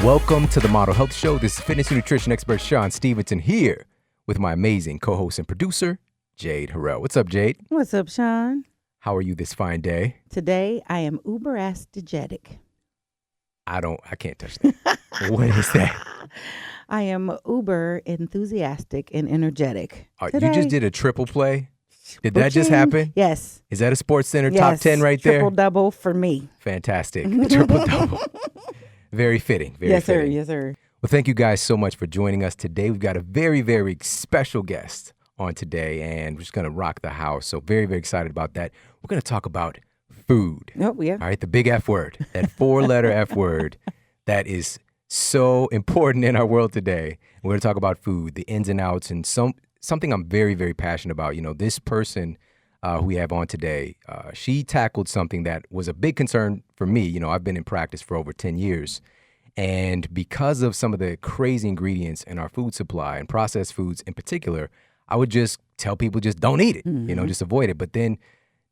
Welcome to the Model Health Show. This is fitness and nutrition expert Shawn Stevenson here with my amazing co-host and producer, Jade Harrell. What's up, Jade? What's up, Shawn? How are you this fine day? Today, I am uber-aesthetic. I can't touch that. What is that? I am uber enthusiastic and energetic. You just did a triple play? Did that just happen? Yes. Is that a Sports Center top 10 right there? Triple-double for me. Fantastic. Triple-double. Very fitting. Very fitting. Yes, sir. Well, thank you guys so much for joining us today. We've got a very, very special guest on today, and we're just going to rock the house. So very, very excited about that. We're going to talk about food. Oh, yeah. All right, the big F word, that four-letter F word that is so important in our world today. We're going to talk about food, the ins and outs, and something I'm very, very passionate about. You know, this person who we have on today, she tackled something that was a big concern for me. You know, I've been in practice for over 10 years. And because of some of the crazy ingredients in our food supply and processed foods in particular, I would just tell people just don't eat it, you know, just avoid it. But then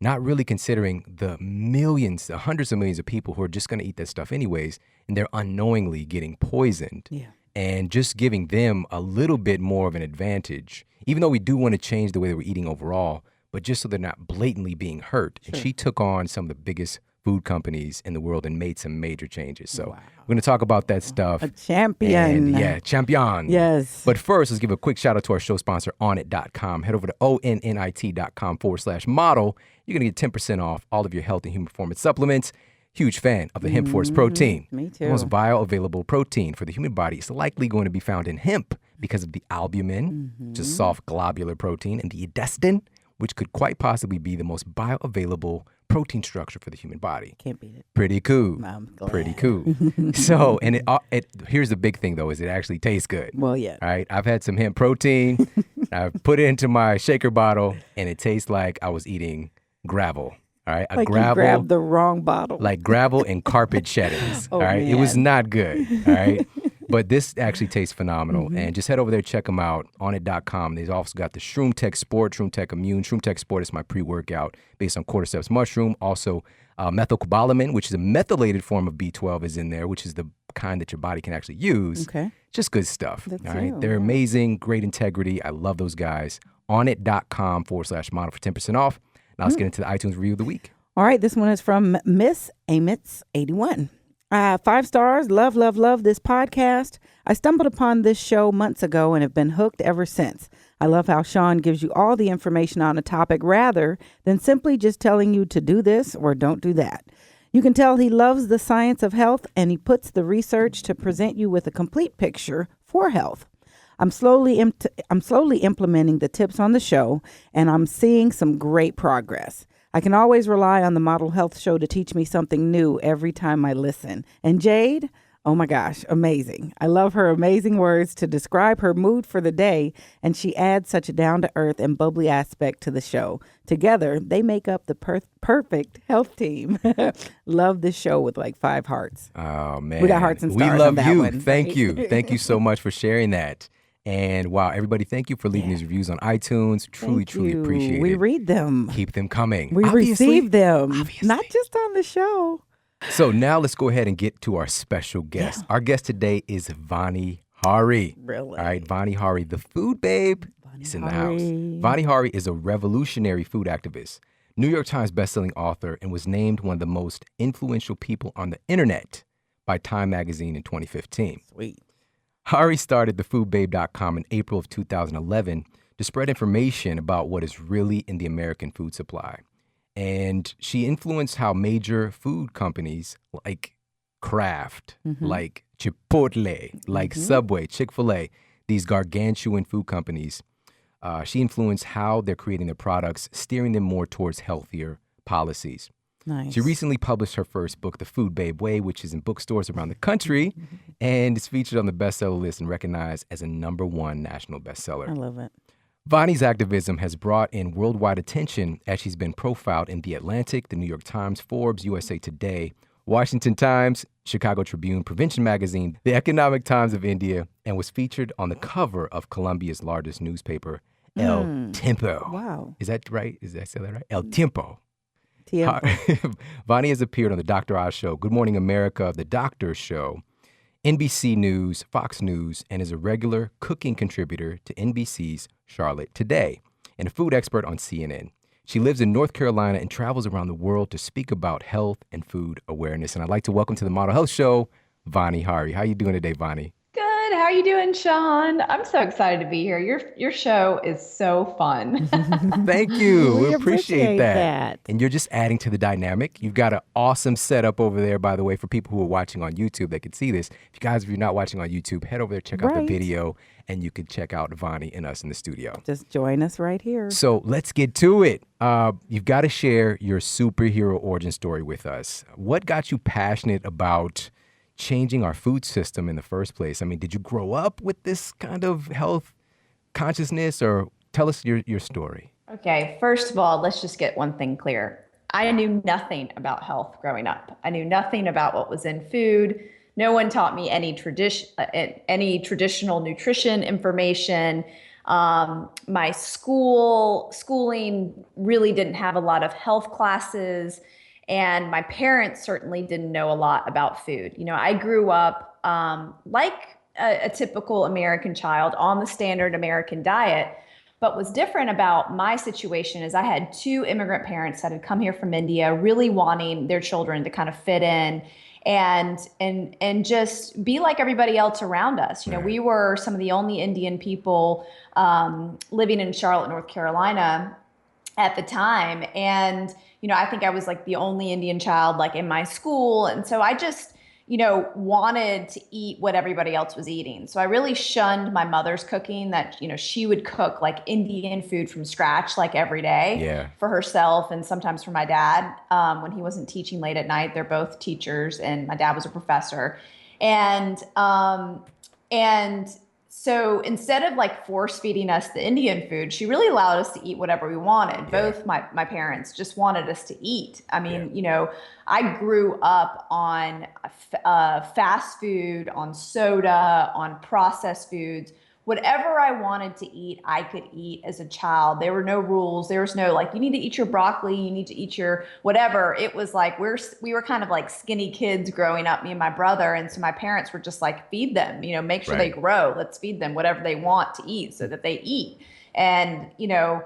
not really considering the millions, the hundreds of millions of people who are just going to eat that stuff anyways, and they're unknowingly getting poisoned. Yeah. And just giving them a little bit more of an advantage, even though we do want to change the way that we're eating overall, but just so they're not blatantly being hurt. Sure. And she took on some of the biggest food companies in the world and made some major changes. So we're going to talk about that stuff. A champion. And, champion. Yes. But first, let's give a quick shout out to our show sponsor, Onit.com. Head over to onnit.com/model. You're going to get 10% off all of your health and human performance supplements. Huge fan of the hemp force protein. Me too. The most bioavailable protein for the human body is likely going to be found in hemp because of the albumin, which is soft globular protein, and the edestin, which could quite possibly be the most bioavailable protein structure for the human body. Can't beat it. Pretty cool. I'm glad. Pretty cool. So, and here's the big thing though, is it actually tastes good. Well, yeah. All right. I've had some hemp protein. I've put it into my shaker bottle, and it tastes like I was eating gravel. All right. Like you grabbed the wrong bottle. Like gravel and carpet sheddings. Oh, all right. man. It was not good. All right. But this actually tastes phenomenal. And just head over there, check them out, Onit.com. They've also got the Shroom Tech Sport, Shroom Tech Immune. Shroom Tech Sport is my pre-workout based on cordyceps mushroom. Also, methylcobalamin, which is a methylated form of B12, is in there, which is the kind that your body can actually use. Okay. Just good stuff. That's all right. They're amazing, great integrity. I love those guys. Onit.com/model for 10% off. Now let's get into the iTunes review of the week. All right. This one is from Miss Amitz81. 5 stars. Love this podcast. I stumbled upon this show months ago and have been hooked ever since. I love how Shawn gives you all the information on a topic rather than simply just telling you to do this or don't do that. You can tell he loves the science of health, and he puts the research to present you with a complete picture for health. I'm slowly implementing the tips on the show, and I'm seeing some great progress. I can always rely on the Model Health Show to teach me something new every time I listen. And Jade, oh my gosh, amazing. I love her amazing words to describe her mood for the day, and she adds such a down-to-earth and bubbly aspect to the show. Together, they make up the perfect health team. Love this show with like 5 hearts. Oh, man. We got hearts and stars. We love on that you. one. Thank you. Thank you so much for sharing that. And wow, everybody, thank you for leaving these reviews on iTunes. Truly appreciate it. We read them. Keep them coming. We receive them. Not just on the show. So now let's go ahead and get to our special guest. Yeah. Our guest today is Vani Hari. Really? All right, Vani Hari, the food babe, is in the house. Vani Hari is a revolutionary food activist, New York Times bestselling author, and was named one of the most influential people on the internet by Time magazine in 2015. Sweet. Hari started thefoodbabe.com in April of 2011 to spread information about what is really in the American food supply. And she influenced how major food companies like Kraft, like Chipotle, like Subway, Chick-fil-A, these gargantuan food companies, she influenced how they're creating their products, steering them more towards healthier policies. Nice. She recently published her first book, The Food Babe Way, which is in bookstores around the country, and is featured on the bestseller list and recognized as a #1 national bestseller. I love it. Vani's activism has brought in worldwide attention as she's been profiled in The Atlantic, The New York Times, Forbes, USA Today, Washington Times, Chicago Tribune, Prevention Magazine, The Economic Times of India, and was featured on the cover of Colombia's largest newspaper, El Tiempo. Wow. Is that right? Is that say that right? El Tiempo. Vani has appeared on the Dr. Oz Show, Good Morning America, The Doctor Show, NBC News, Fox News, and is a regular cooking contributor to NBC's Charlotte Today and a food expert on CNN. She lives in North Carolina and travels around the world to speak about health and food awareness. And I'd like to welcome to the Model Health Show, Vani Hari. How you doing today, Vani? Good. How are you doing, Shawn? I'm so excited to be here. Your show is so fun. Thank you. We We appreciate that. that. And you're just adding to the dynamic. You've got an awesome setup over there, by the way, for people who are watching on YouTube that can see this. If you're not watching on YouTube, head over there, check out the Right. video, and you can check out Vani and us in the studio. Just join us right here. So let's get to it. You've got to share your superhero origin story with us. What got you passionate about changing our food system in the first place? I mean, did you grow up with this kind of health consciousness, or tell us your story? Okay, first of all, let's just get one thing clear. I knew nothing about health growing up. I knew nothing about what was in food. No one taught me any traditional nutrition information. My schooling really didn't have a lot of health classes. And my parents certainly didn't know a lot about food. You know, I grew up like a typical American child on the standard American diet. But what's different about my situation is I had two immigrant parents that had come here from India, really wanting their children to kind of fit in and just be like everybody else around us. You know, we were some of the only Indian people living in Charlotte, North Carolina at the time. And you know, I think I was like the only Indian child like in my school. And so I just, you know, wanted to eat what everybody else was eating. So I really shunned my mother's cooking, that, you know, she would cook like Indian food from scratch, like every day for herself and sometimes for my dad when he wasn't teaching late at night. They're both teachers and my dad was a professor. And so instead of like force feeding us the Indian food, she really allowed us to eat whatever we wanted. Yeah. Both my parents just wanted us to eat. I mean, you know, I grew up on fast food, on soda, on processed foods. Whatever I wanted to eat, I could eat as a child. There were no rules. There was no like, you need to eat your broccoli, you need to eat your whatever. It was like we were kind of like skinny kids growing up, me and my brother. And so my parents were just like, feed them, you know, make sure they grow. Let's feed them whatever they want to eat so that they eat. And, you know,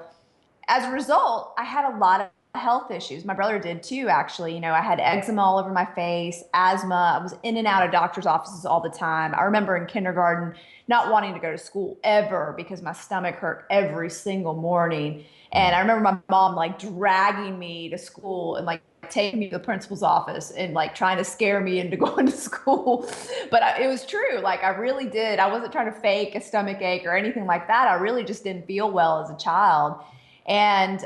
as a result, I had a lot of health issues. My brother did too, actually. You know, I had eczema all over my face, asthma. I was in and out of doctor's offices all the time. I remember in kindergarten not wanting to go to school ever because my stomach hurt every single morning. And I remember my mom like dragging me to school and like taking me to the principal's office and like trying to scare me into going to school. But it was true. Like I really did. I wasn't trying to fake a stomach ache or anything like that. I really just didn't feel well as a child. And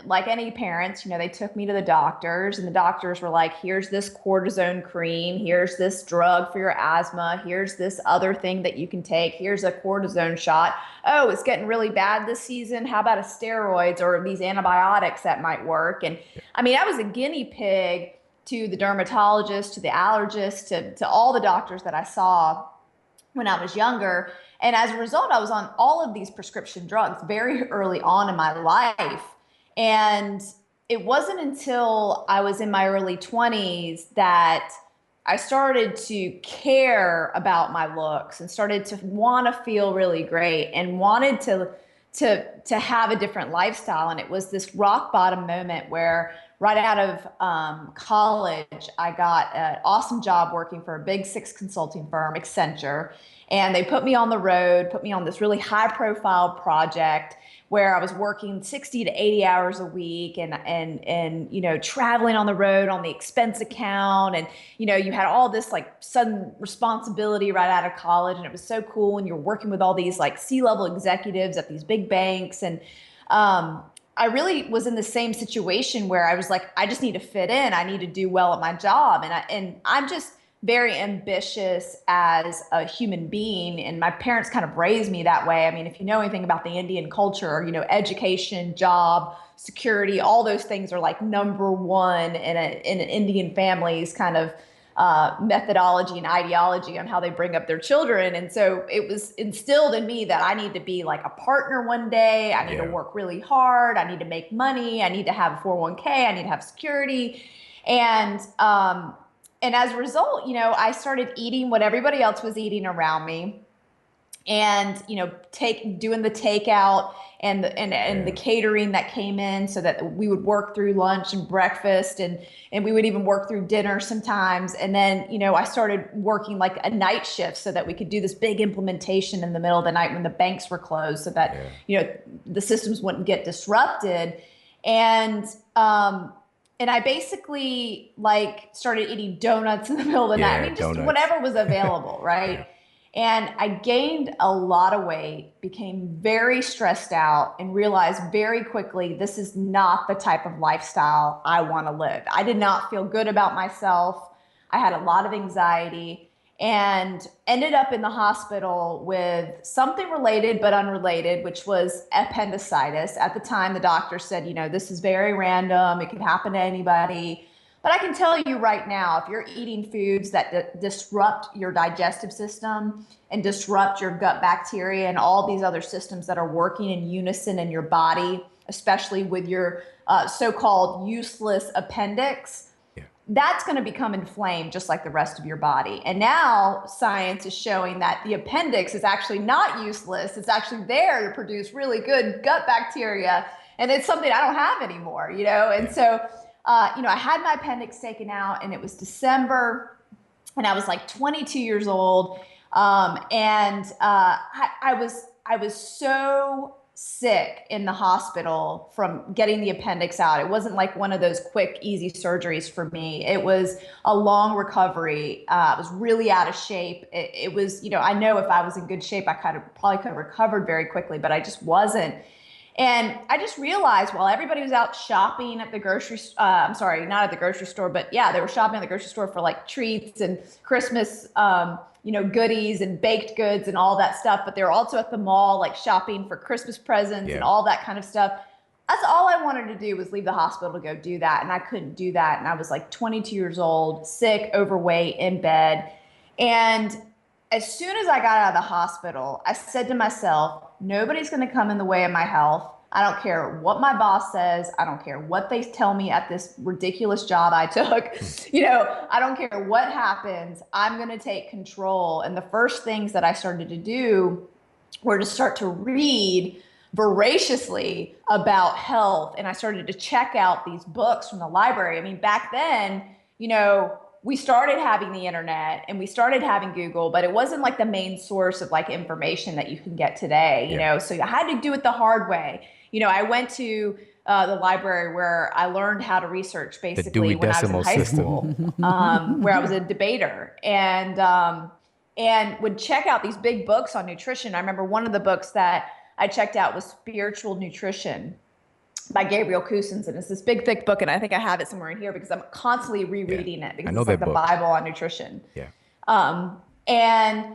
like any parents, you know, they took me to the doctors and the doctors were like, here's this cortisone cream, here's this drug for your asthma, here's this other thing that you can take, here's a cortisone shot. Oh, it's getting really bad this season. How about a steroids or these antibiotics that might work? And I mean, I was a guinea pig to the dermatologist, to the allergist, to all the doctors that I saw when I was younger. And as a result, I was on all of these prescription drugs very early on in my life. And it wasn't until I was in my early 20s that I started to care about my looks and started to want to feel really great and wanted to have a different lifestyle. And it was this rock bottom moment where right out of college, I got an awesome job working for a big 6 consulting firm, Accenture. And they put me on the road, put me on this really high profile project where I was working 60 to 80 hours a week and you know, traveling on the road on the expense account. And, you know, you had all this like sudden responsibility right out of college. And it was so cool. And you're working with all these like C-level executives at these big banks. And I really was in the same situation where I was like, I just need to fit in. I need to do well at my job. And I'm just very ambitious as a human being. And my parents kind of raised me that way. I mean, if you know anything about the Indian culture, you know, education, job, security, all those things are like number one in an Indian family's kind of methodology and ideology on how they bring up their children. And so it was instilled in me that I need to be like a partner one day. I need to work really hard. I need to make money. I need to have a 401k. I need to have security. And as a result, I started eating what everybody else was eating around me, and doing the takeout and the catering that came in, so that we would work through lunch and breakfast, and we would even work through dinner sometimes. And then I started working like a night shift so that we could do this big implementation in the middle of the night when the banks were closed, so that the systems wouldn't get disrupted. And I basically started eating donuts in the middle of the night. I mean, just donuts. Whatever was available, right? Yeah. And I gained a lot of weight, became very stressed out, and realized very quickly this is not the type of lifestyle I want to live. I did not feel good about myself. I had a lot of anxiety, and ended up in the hospital with something related but unrelated, which was appendicitis. At the time, the doctor said, this is very random. It could happen to anybody. But I can tell you right now, if you're eating foods that disrupt your digestive system and disrupt your gut bacteria and all these other systems that are working in unison in your body, especially with your so-called useless appendix, that's going to become inflamed just like the rest of your body. And now science is showing that the appendix is actually not useless. It's actually there to produce really good gut bacteria. And it's something I don't have anymore, And so I had my appendix taken out, and it was December, and I was like 22 years old. I was so sick in the hospital from getting the appendix out. It wasn't like one of those quick, easy surgeries for me. It was a long recovery. I was really out of shape. It was, I know if I was in good shape, I probably could have recovered very quickly, but I just wasn't. And I just realized while everybody was out shopping at the grocery I'm sorry, not at the grocery store, but yeah, they were shopping at the grocery store for like treats and Christmas, goodies and baked goods and all that stuff. But they were also at the mall, like shopping for Christmas presents and all that kind of stuff. That's all I wanted to do, was leave the hospital to go do that. And I couldn't do that. And I was like 22 years old, sick, overweight, in bed. And as soon as I got out of the hospital, I said to myself, nobody's going to come in the way of my health. I don't care what my boss says. I don't care what they tell me at this ridiculous job I took. I don't care what happens. I'm going to take control. And the first things that I started to do were to start to read voraciously about health. And I started to check out these books from the library. I mean, back then, we started having the internet and we started having Google, but it wasn't like the main source of like information that you can get today, so I had to do it the hard way. I went to the library where I learned how to research basically when I was in high school, where I was a debater, and would check out these big books on nutrition. I remember one of the books that I checked out was Spiritual Nutrition by Gabriel Cousens, and it's this big, thick book, and I think I have it somewhere in here because I'm constantly rereading it because it's like the Bible on nutrition. Yeah. And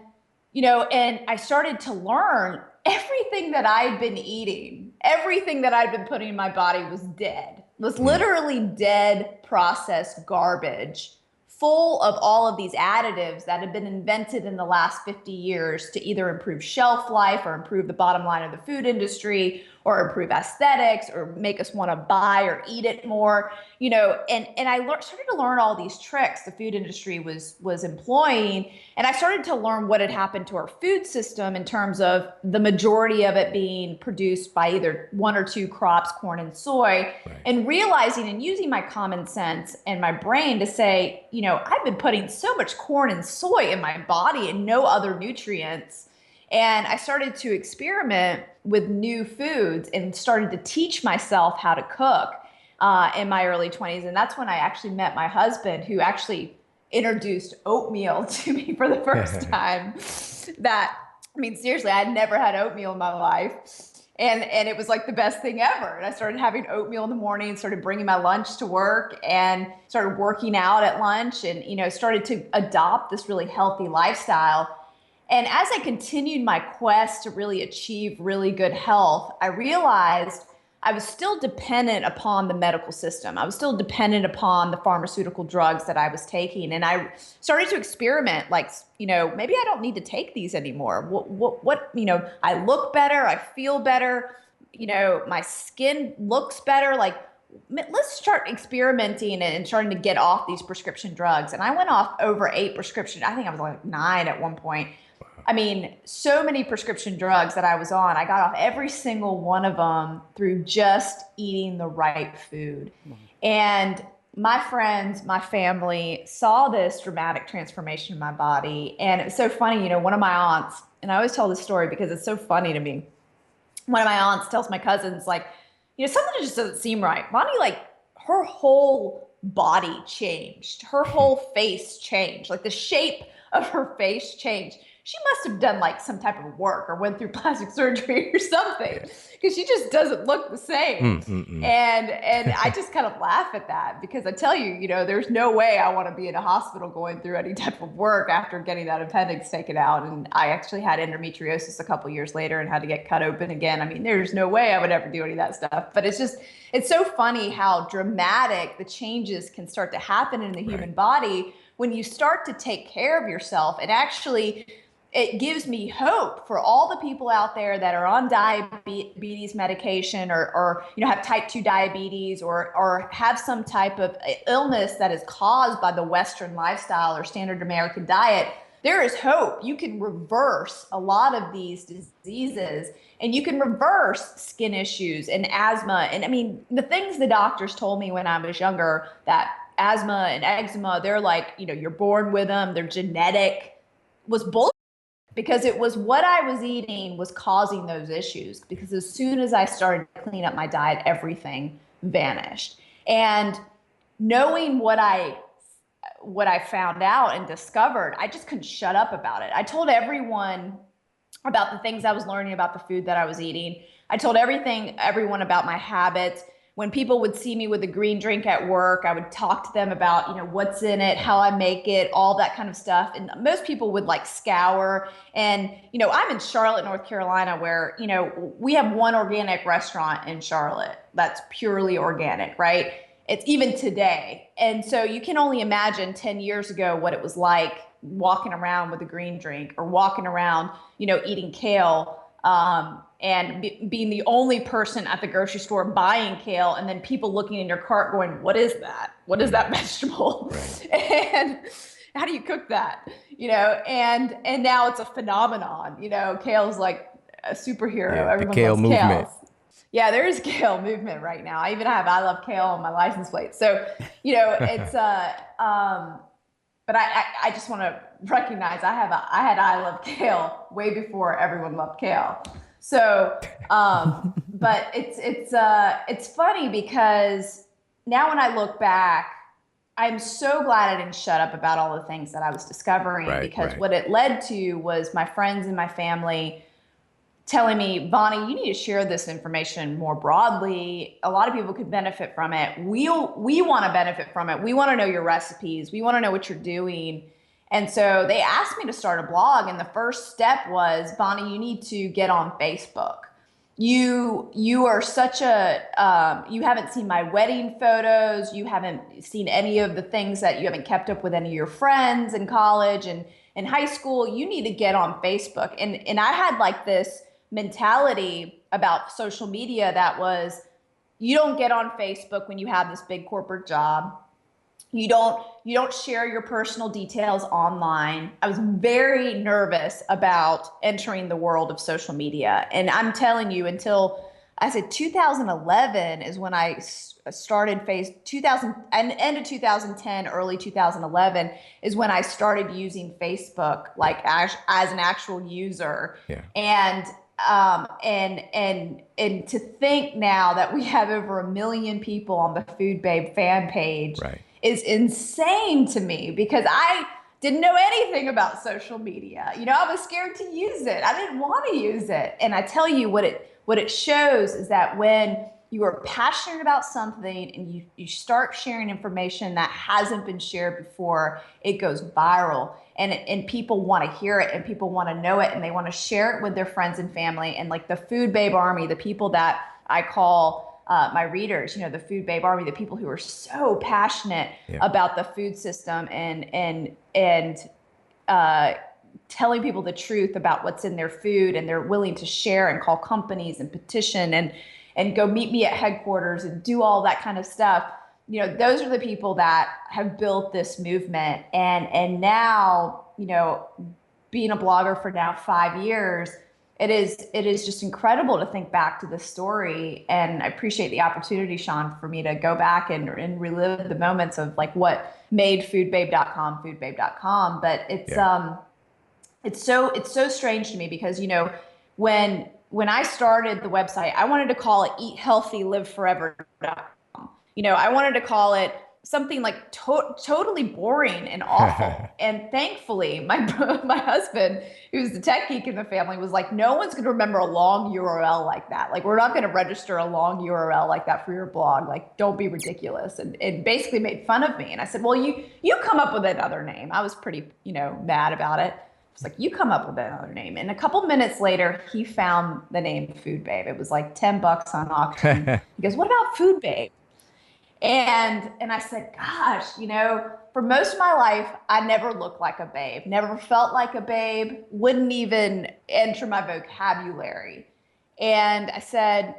I started to learn everything that I'd been eating, everything that I'd been putting in my body was dead. It was literally dead, processed garbage, full of all of these additives that had been invented in the last 50 years to either improve shelf life or improve the bottom line of the food industry or improve aesthetics or make us want to buy or eat it more, and I started to learn all these tricks the food industry was employing. And I started to learn what had happened to our food system in terms of the majority of it being produced by either one or two crops, corn and soy, and realizing and using my common sense and my brain to say, I've been putting so much corn and soy in my body and no other nutrients. And I started to experiment with new foods and started to teach myself how to cook in my early 20s. And that's when I actually met my husband, who actually introduced oatmeal to me for the first time. Seriously, I had never had oatmeal in my life. And it was like the best thing ever. And I started having oatmeal in the morning, started bringing my lunch to work, and started working out at lunch, and, started to adopt this really healthy lifestyle. And as I continued my quest to really achieve really good health, I realized I was still dependent upon the medical system. I was still dependent upon the pharmaceutical drugs that I was taking. And I started to experiment, maybe I don't need to take these anymore. I look better, I feel better, my skin looks better. let's start experimenting and starting to get off these prescription drugs. And I went off over 8 prescription. I think I was like 9 at one point. I mean, so many prescription drugs that I was on. I got off every single one of them through just eating the right food. And my friends, my family saw this dramatic transformation in my body. And it's so funny, you know, one of my aunts, and I always tell this story because it's so funny to me. One of my aunts tells my cousins, like, you know, something just doesn't seem right. Vani, like, her whole body changed. Her whole face changed. Like, the shape of her face changed. She must have done like some type of work or went through plastic surgery or something, because she just doesn't look the same. And I just kind of laugh at that, because I tell you, you know, there's no way I want to be in a hospital going through any type of work after getting that appendix taken out. And I actually had endometriosis a couple years later and had to get cut open again. I mean, there's no way I would ever do any of that stuff. But it's so funny how dramatic the changes can start to happen in the human body when you start to take care of yourself. And actually, it gives me hope for all the people out there that are on diabetes medication, or you know, have type 2 diabetes, or have some type of illness that is caused by the Western lifestyle or standard American diet. There is hope. You can reverse a lot of these diseases, and you can reverse skin issues and asthma. And I mean, the things the doctors told me when I was younger, that asthma and eczema, they're like, you know, you're born with them, they're genetic, was bullshit. Because it was what I was eating was causing those issues. Because as soon as I started to clean up my diet, everything vanished. And knowing what I found out and discovered, I just couldn't shut up about it. I told everyone about the things I was learning about the food that I was eating. I told everyone about my habits. When people would see me with a green drink at work, I would talk to them about, you know, what's in it, how I make it, all that kind of stuff. And most people would like scour. And, you know, I'm in Charlotte, North Carolina, where, you know, we have one organic restaurant in Charlotte that's purely organic, right? It's even today. And so you can only imagine 10 years ago what it was like walking around with a green drink, or walking around, you know, eating kale. And being the only person at the grocery store buying kale, and then people looking in your cart going, what is that? What is that vegetable? And how do you cook that? You know, and now it's a phenomenon. You know, kale's like a superhero. Yeah, everyone the kale loves movement. kale. Yeah, there is kale movement right now. I even have I love kale on my license plate. So, you know, it's but I just want to recognize I had I love kale way before everyone loved kale. So, but it's funny, because now when I look back, I'm so glad I didn't shut up about all the things that I was discovering, because what it led to was my friends and my family telling me, Vani, you need to share this information more broadly. A lot of people could benefit from it. We want to benefit from it. We want to know your recipes. We want to know what you're doing. And so they asked me to start a blog. And the first step was, Vani, you need to get on Facebook. You are such a, you haven't seen my wedding photos. You haven't seen any of the things that you haven't kept up with any of your friends in college and in high school. You need to get on Facebook. And I had like this mentality about social media that was, you don't get on Facebook when you have this big corporate job. You don't share your personal details online. I was very nervous about entering the world of social media. And I'm telling you, until I said 2011 is when I started end of 2010, early 2011 is when I started using Facebook, like as an actual user. Yeah. And to think now that we have over 1 million people on the Food Babe fan page is insane to me, because I didn't know anything about social media. You know, I was scared to use it. I didn't want to use it. And I tell you what it shows is that when you are passionate about something and you start sharing information that hasn't been shared before, it goes viral. And people want to hear it, and people want to know it, and they want to share it with their friends and family. And like the Food Babe Army, the people that I call my readers, you know, the Food Babe Army, the people who are so passionate about the food system and telling people the truth about what's in their food, and they're willing to share and call companies and petition. And and go meet me at headquarters and do all that kind of stuff. You know, those are the people that have built this movement. And now, you know, being a blogger for now 5 years, it is just incredible to think back to this story. And I appreciate the opportunity, Shawn, for me to go back and relive the moments of like what made foodbabe.com. But it's so strange to me because, you know, when I started the website, I wanted to call it Eat Healthy, Live Forever.com. You know, I wanted to call it something like totally boring and awful. And thankfully, my husband, who's the tech geek in the family, was like, no one's going to remember a long URL like that. Like, we're not going to register a long URL like that for your blog. Like, don't be ridiculous. And basically made fun of me. And I said, well, you come up with another name. I was pretty, you know, mad about it. It's like, you come up with another name. And a couple minutes later, he found the name Food Babe. It was like $10 on auction. He goes, what about Food Babe? And I said, gosh, you know, for most of my life, I never looked like a babe, never felt like a babe, wouldn't even enter my vocabulary. And I said,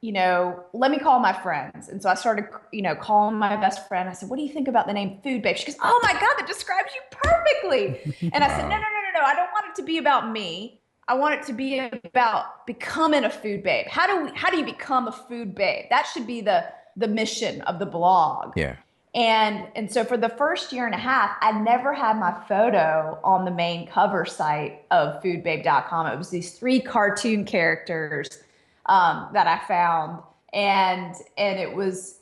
you know, let me call my friends. And so I started, you know, calling my best friend. I said, what do you think about the name Food Babe? She goes, oh my God, that describes you perfectly. And I said, no, I don't want it to be about me. I want it to be about becoming a food babe. How do you become a food babe? That should be the mission of the blog. Yeah. And so for the first year and a half, I never had my photo on the main cover site of foodbabe.com. It was these 3 cartoon characters that I found. And it was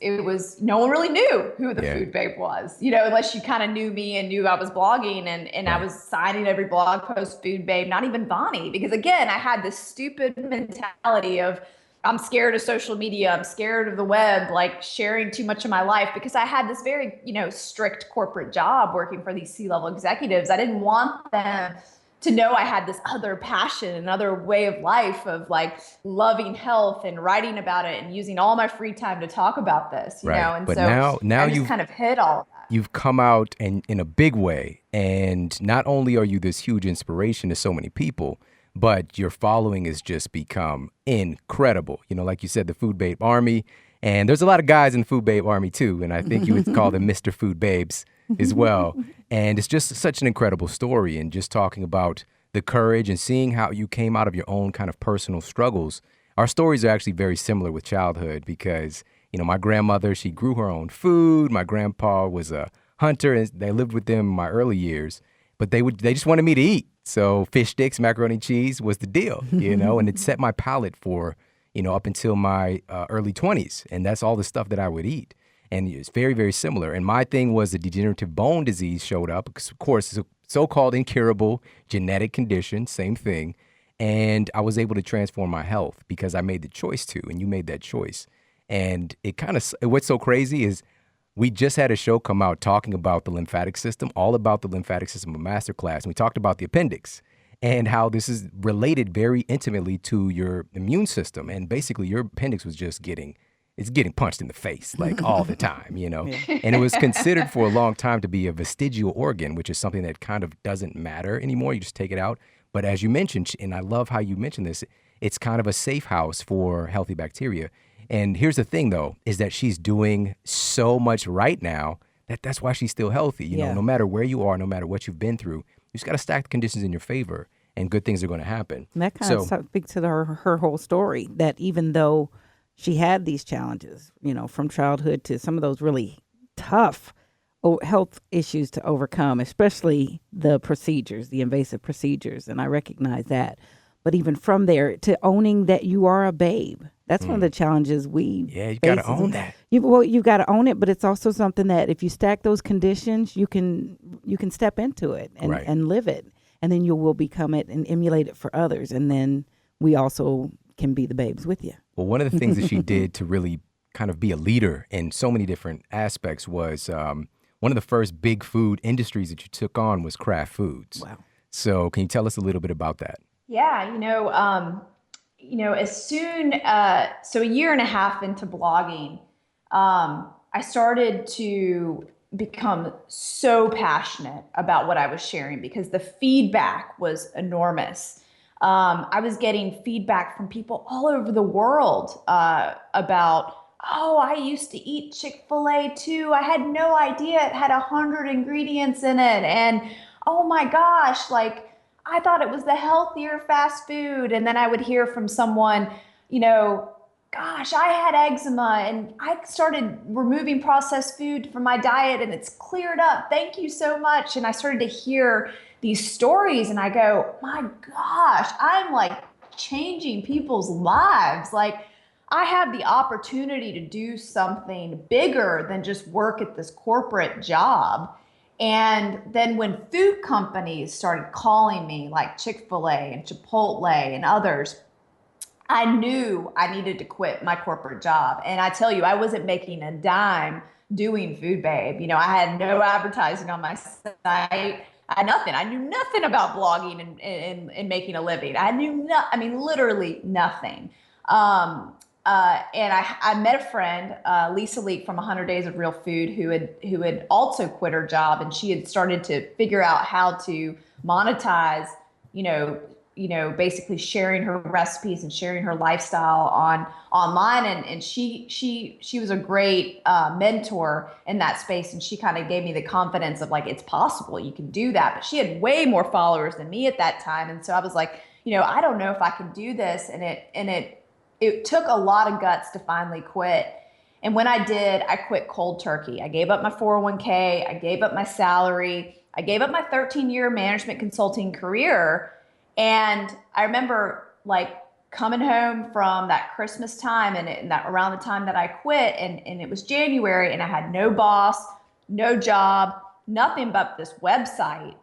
no one really knew who the Food Babe was, you know, unless you kind of knew me and knew I was blogging and I was signing every blog post Food Babe, not even Vani, because again, I had this stupid mentality of I'm scared of social media, I'm scared of the web, like sharing too much of my life, because I had this very, you know, strict corporate job working for these C-level executives. I didn't want them to know I had this other passion, another way of life of like loving health and writing about it and using all my free time to talk about this, you know? And but so now I just kind of hit all of that. You've come out and in a big way. And not only are you this huge inspiration to so many people, but your following has just become incredible. You know, like you said, the Food Babe Army. And there's a lot of guys in the Food Babe Army too. And I think you would call them Mr. Food Babes as well. And it's just such an incredible story. And just talking about the courage and seeing how you came out of your own kind of personal struggles. Our stories are actually very similar with childhood because, you know, my grandmother, she grew her own food. My grandpa was a hunter and they lived with them in my early years, but they just wanted me to eat. So fish sticks, macaroni and cheese was the deal, you know, and it set my palate for, you know, up until my early 20s. And that's all the stuff that I would eat. And it's very, very similar. And my thing was the degenerative bone disease showed up because, of course, it's a so-called incurable genetic condition, same thing. And I was able to transform my health because I made the choice to, and you made that choice. And it kind of, what's so crazy is we just had a show come out talking about the lymphatic system, all about the lymphatic system, a masterclass. And we talked about the appendix and how this is related very intimately to your immune system. And basically your appendix was just getting punched in the face like all the time, you know. Yeah. And it was considered for a long time to be a vestigial organ, which is something that kind of doesn't matter anymore. You just take it out. But as you mentioned, and I love how you mentioned this, it's kind of a safe house for healthy bacteria. And here's the thing, though, is that she's doing so much right now that's why she's still healthy. You know, no matter where you are, no matter what you've been through, you just got to stack the conditions in your favor and good things are going to happen. And that kind of speaks to her whole story, that even though she had these challenges, you know, from childhood to some of those really tough health issues to overcome, especially the procedures, the invasive procedures. And I recognize that. But even from there to owning that you are a babe, that's one of the challenges you got to own that. You've got to own it, but it's also something that if you stack those conditions, you can step into it and live it. And then you will become it and emulate it for others. And then we also can be the babes with you. Well, one of the things that she did to really kind of be a leader in so many different aspects was one of the first big food industries that you took on was Kraft Foods. Wow. So can you tell us a little bit about that? Yeah, as soon, so a year and a half into blogging, I started to become so passionate about what I was sharing because the feedback was enormous. I was getting feedback from people all over the world about, oh, I used to eat Chick-fil-A too. I had no idea it had 100 ingredients in it. And oh my gosh, like I thought it was the healthier fast food. And then I would hear from someone, you know, gosh, I had eczema and I started removing processed food from my diet and it's cleared up. Thank you so much. And I started to hear these stories and I go, my gosh, I'm like changing people's lives. Like I have the opportunity to do something bigger than just work at this corporate job. And then when food companies started calling me, like Chick-fil-A and Chipotle and others, I knew I needed to quit my corporate job. And I tell you, I wasn't making a dime doing Food Babe. You know, I had no advertising on my site. I had nothing. I knew nothing about blogging and making a living. I knew I mean, literally nothing. And I met a friend, Lisa Leak from 100 Days of Real Food, who had also quit her job, and she had started to figure out how to monetize, basically sharing her recipes and sharing her lifestyle online. And she was a great mentor in that space, and she kind of gave me the confidence of like, it's possible, you can do that. But she had way more followers than me at that time, and so I was like, I don't know if I can do this, and it took a lot of guts to finally quit. And when I did, I quit cold turkey. I gave up my 401k. I gave up my salary. I gave up my 13-year management consulting career. And I remember like coming home from that Christmas time and that around the time that I quit, and it was January, and I had no boss, no job, nothing but this website.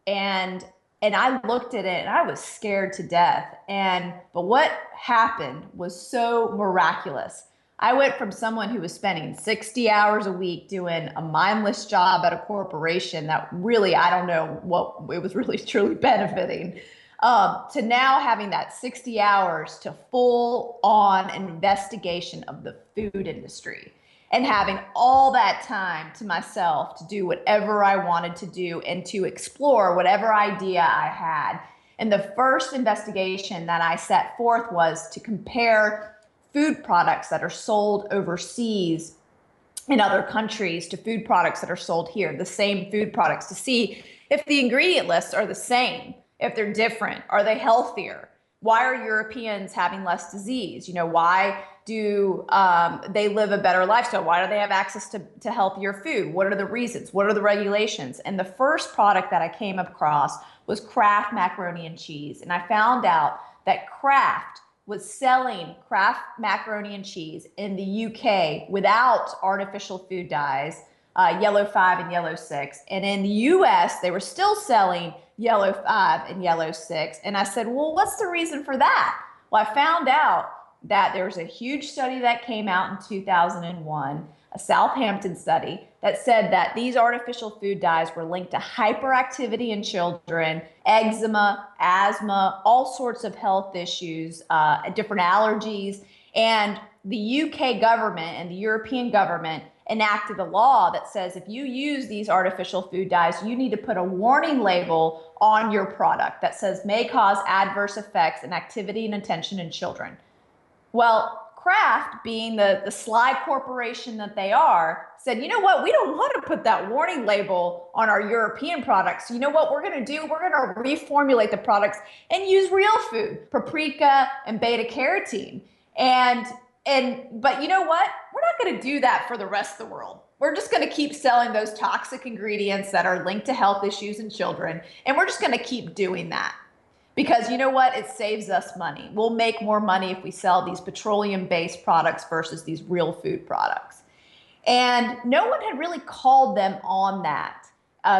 And I looked at it and I was scared to death. But what happened was so miraculous. I went from someone who was spending 60 hours a week doing a mindless job at a corporation that really, I don't know what it was really truly benefiting, to now having that 60 hours to full on investigation of the food industry. And having all that time to myself to do whatever I wanted to do and to explore whatever idea I had. And the first investigation that I set forth was to compare food products that are sold overseas in other countries to food products that are sold here, the same food products, to see if the ingredient lists are the same, if they're different, are they healthier? Why are Europeans having less disease? Why do they live a better lifestyle? Why do they have access to healthier food? What are the reasons? What are the regulations? And the first product that I came across was Kraft macaroni and cheese. And I found out that Kraft was selling Kraft macaroni and cheese in the UK without artificial food dyes, yellow 5 and yellow 6. And in the US, they were still selling yellow 5 and yellow 6. And I said, well, what's the reason for that? Well, I found out that there was a huge study that came out in 2001, a Southampton study, that said that these artificial food dyes were linked to hyperactivity in children, eczema, asthma, all sorts of health issues, different allergies. And the UK government and the European government enacted a law that says if you use these artificial food dyes, you need to put a warning label on your product that says may cause adverse effects in activity and attention in children. Well, Kraft, being the sly corporation that they are, said, you know what, we don't want to put that warning label on our European products. You know what we're going to do? We're going to reformulate the products and use real food, paprika and beta carotene. But you know what? We're not going to do that for the rest of the world. We're just going to keep selling those toxic ingredients that are linked to health issues in children. And we're just going to keep doing that. Because you know what? It saves us money. We'll make more money if we sell these petroleum-based products versus these real food products. And no one had really called them on that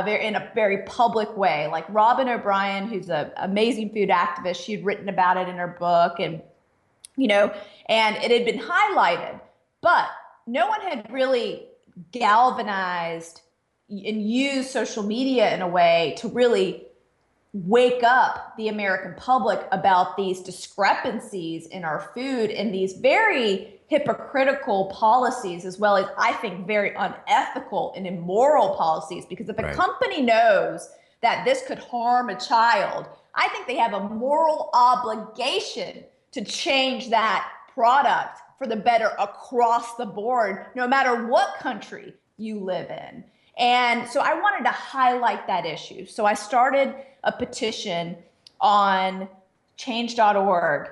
in a very public way. Like Robin O'Brien, who's an amazing food activist, she had written about it in her book, and and it had been highlighted, but no one had really galvanized and used social media in a way to really wake up the American public about these discrepancies in our food and these very hypocritical policies, as well as, I think, very unethical and immoral policies. Because if a company knows that this could harm a child, I think they have a moral obligation to change that product for the better across the board, no matter what country you live in. And so I wanted to highlight that issue. So I started a petition on change.org,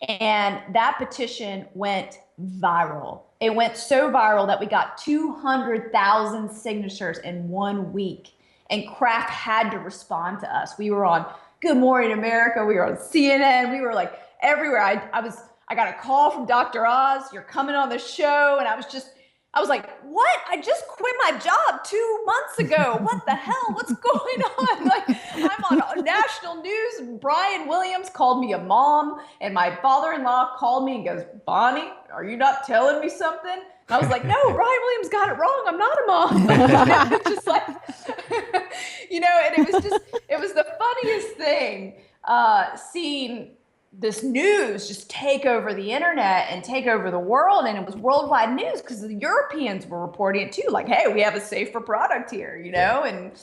and that petition went viral. It went so viral that we got 200,000 signatures in 1 week, and Kraft had to respond to us. We were on Good Morning America, we were on CNN, we were like everywhere. I got a call from Dr. Oz, you're coming on the show, and I was like, what? I just quit my job 2 months ago. What the hell? What's going on? Like, I'm on national news. And Brian Williams called me a mom, and my father-in-law called me and goes, Vani, are you not telling me something? And I was like, no, Brian Williams got it wrong. I'm not a mom. It was just like, and it was the funniest thing, seeing this news just take over the internet and take over the world. And it was worldwide news because the Europeans were reporting it too. Like, hey, we have a safer product here, and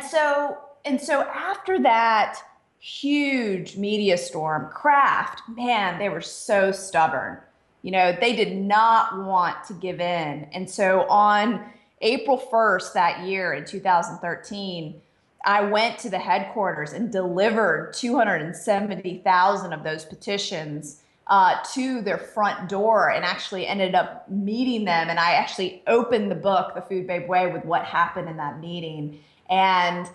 so after that huge media storm, Kraft, man, they were so stubborn. They did not want to give in. And so on April 1st that year in 2013, I went to the headquarters and delivered 270,000 of those petitions to their front door, and actually ended up meeting them. And I actually opened the book, The Food Babe Way, with what happened in that meeting. And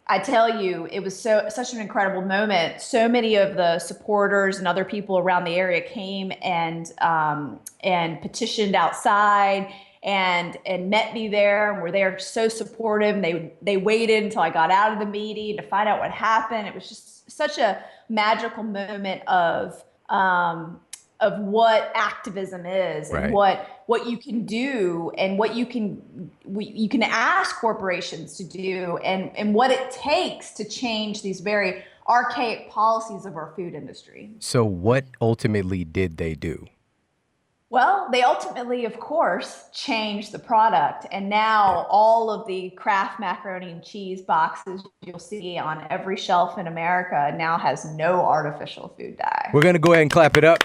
I tell you, it was such an incredible moment. So many of the supporters and other people around the area came and petitioned outside and met me there, and were there so supportive. And they waited until I got out of the meeting to find out what happened. It was just such a magical moment of what activism is, right, and what you can do, and what you can ask corporations to do, and what it takes to change these very archaic policies of our food industry. So what ultimately did they do? Well, they ultimately, of course, changed the product. And now all of the Kraft macaroni and cheese boxes you'll see on every shelf in America now has no artificial food dye. We're going to go ahead and clap it up.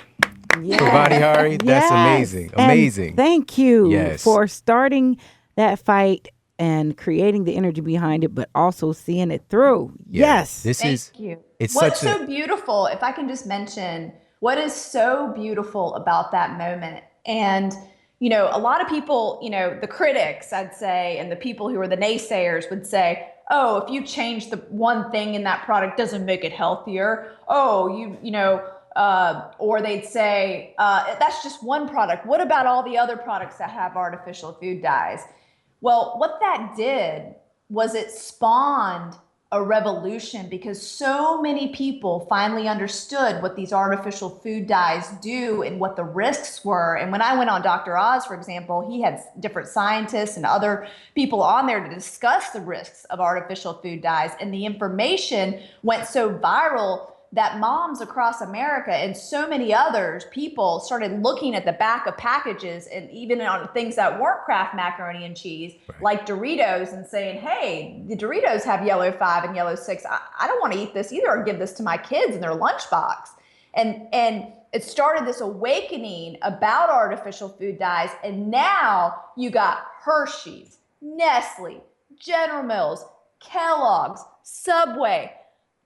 Yes. For Vani Hari. That's Yes. amazing. Amazing. And thank you Yes. for starting that fight and creating the energy behind it, but also seeing it through. Yeah. Yes. Thank you. It's What's such so beautiful, if I can just mention, what is so beautiful about that moment? And, a lot of people, the critics, I'd say, and the people who are the naysayers would say, oh, if you change the one thing in that product doesn't make it healthier. Oh, or they'd say, that's just one product. What about all the other products that have artificial food dyes? Well, what that did was it spawned a revolution, because so many people finally understood what these artificial food dyes do and what the risks were. And when I went on Dr. Oz, for example, he had different scientists and other people on there to discuss the risks of artificial food dyes. And the information went so viral that moms across America and so many others, people started looking at the back of packages, and even on things that weren't Kraft macaroni and cheese, right, like Doritos, and saying, hey, the Doritos have yellow 5 and yellow 6. I don't want to eat this either, or give this to my kids in their lunchbox. And it started this awakening about artificial food dyes. And now you got Hershey's, Nestle, General Mills, Kellogg's, Subway,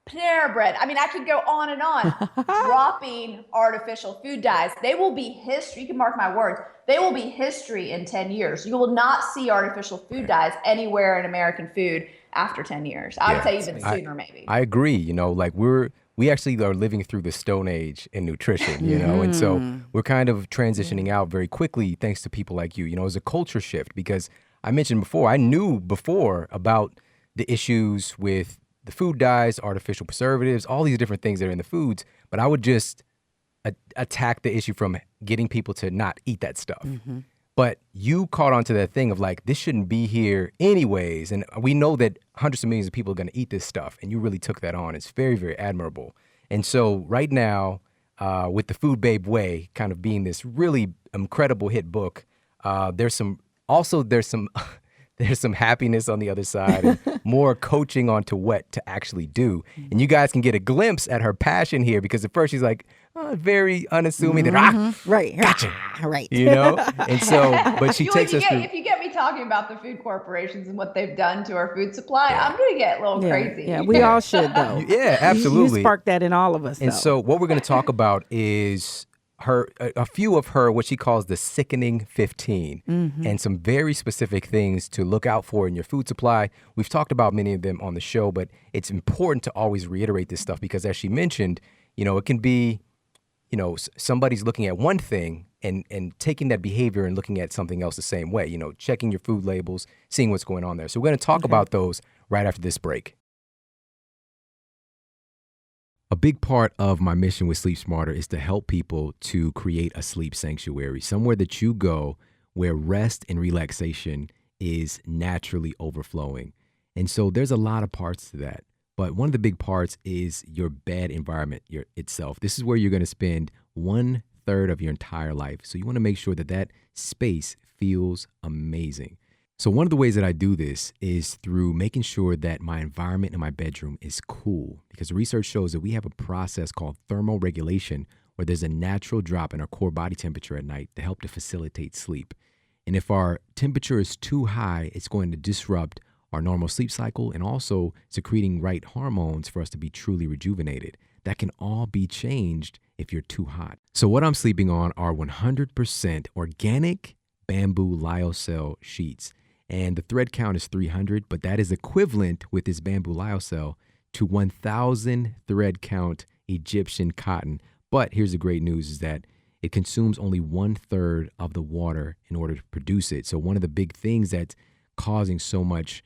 Panera Bread. I mean, I could go on and on, dropping artificial food dyes. They will be history. You can mark my words. They will be history in 10 years. You will not see artificial food dyes anywhere in American food after 10 years. I would say even sooner, maybe. I agree. Like we actually are living through the Stone Age in nutrition, and so we're kind of transitioning out very quickly thanks to people like you. It's a culture shift, because I mentioned before, I knew before about the issues with the food dyes, artificial preservatives, all these different things that are in the foods, but I would just attack the issue from getting people to not eat that stuff. Mm-hmm. But you caught onto that thing of like, this shouldn't be here anyways. And we know that hundreds of millions of people are going to eat this stuff. And you really took that on. It's very, very admirable. And so right now, with The Food Babe Way kind of being this really incredible hit book, there's some there's some happiness on the other side and more coaching onto what to actually do. And you guys can get a glimpse at her passion here because at first she's like, very unassuming. Then, right. Gotcha. Right. You know? And so, but she takes us through. If you get me talking about the food corporations and what they've done to our food supply, I'm going to get a little crazy. Yeah, we all should, though. Yeah, absolutely. You sparked that in all of us, And though. so what we're going to talk about is a few of her, what she calls the Sickening 15, and some very specific things to look out for in your food supply. We've talked about many of them on the show, but it's important to always reiterate this stuff because as she mentioned, it can be, somebody's looking at one thing and taking that behavior and looking at something else the same way, checking your food labels, seeing what's going on there. So we're going to talk about those right after this break. A big part of my mission with Sleep Smarter is to help people to create a sleep sanctuary, somewhere that you go where rest and relaxation is naturally overflowing. And so there's a lot of parts to that. But one of the big parts is your bed environment itself. This is where you're going to spend 1/3 of your entire life. So you want to make sure that that space feels amazing. So one of the ways that I do this is through making sure that my environment in my bedroom is cool, because research shows that we have a process called thermoregulation where there's a natural drop in our core body temperature at night to help to facilitate sleep. And if our temperature is too high, it's going to disrupt our normal sleep cycle and also secreting right hormones for us to be truly rejuvenated. That can all be changed if you're too hot. So what I'm sleeping on are 100% organic bamboo lyocell sheets. And the thread count is 300, but that is equivalent with this bamboo lyocell to 1,000 thread count Egyptian cotton. But here's the great news is that it consumes only 1/3 of the water in order to produce it. So one of the big things that's causing so much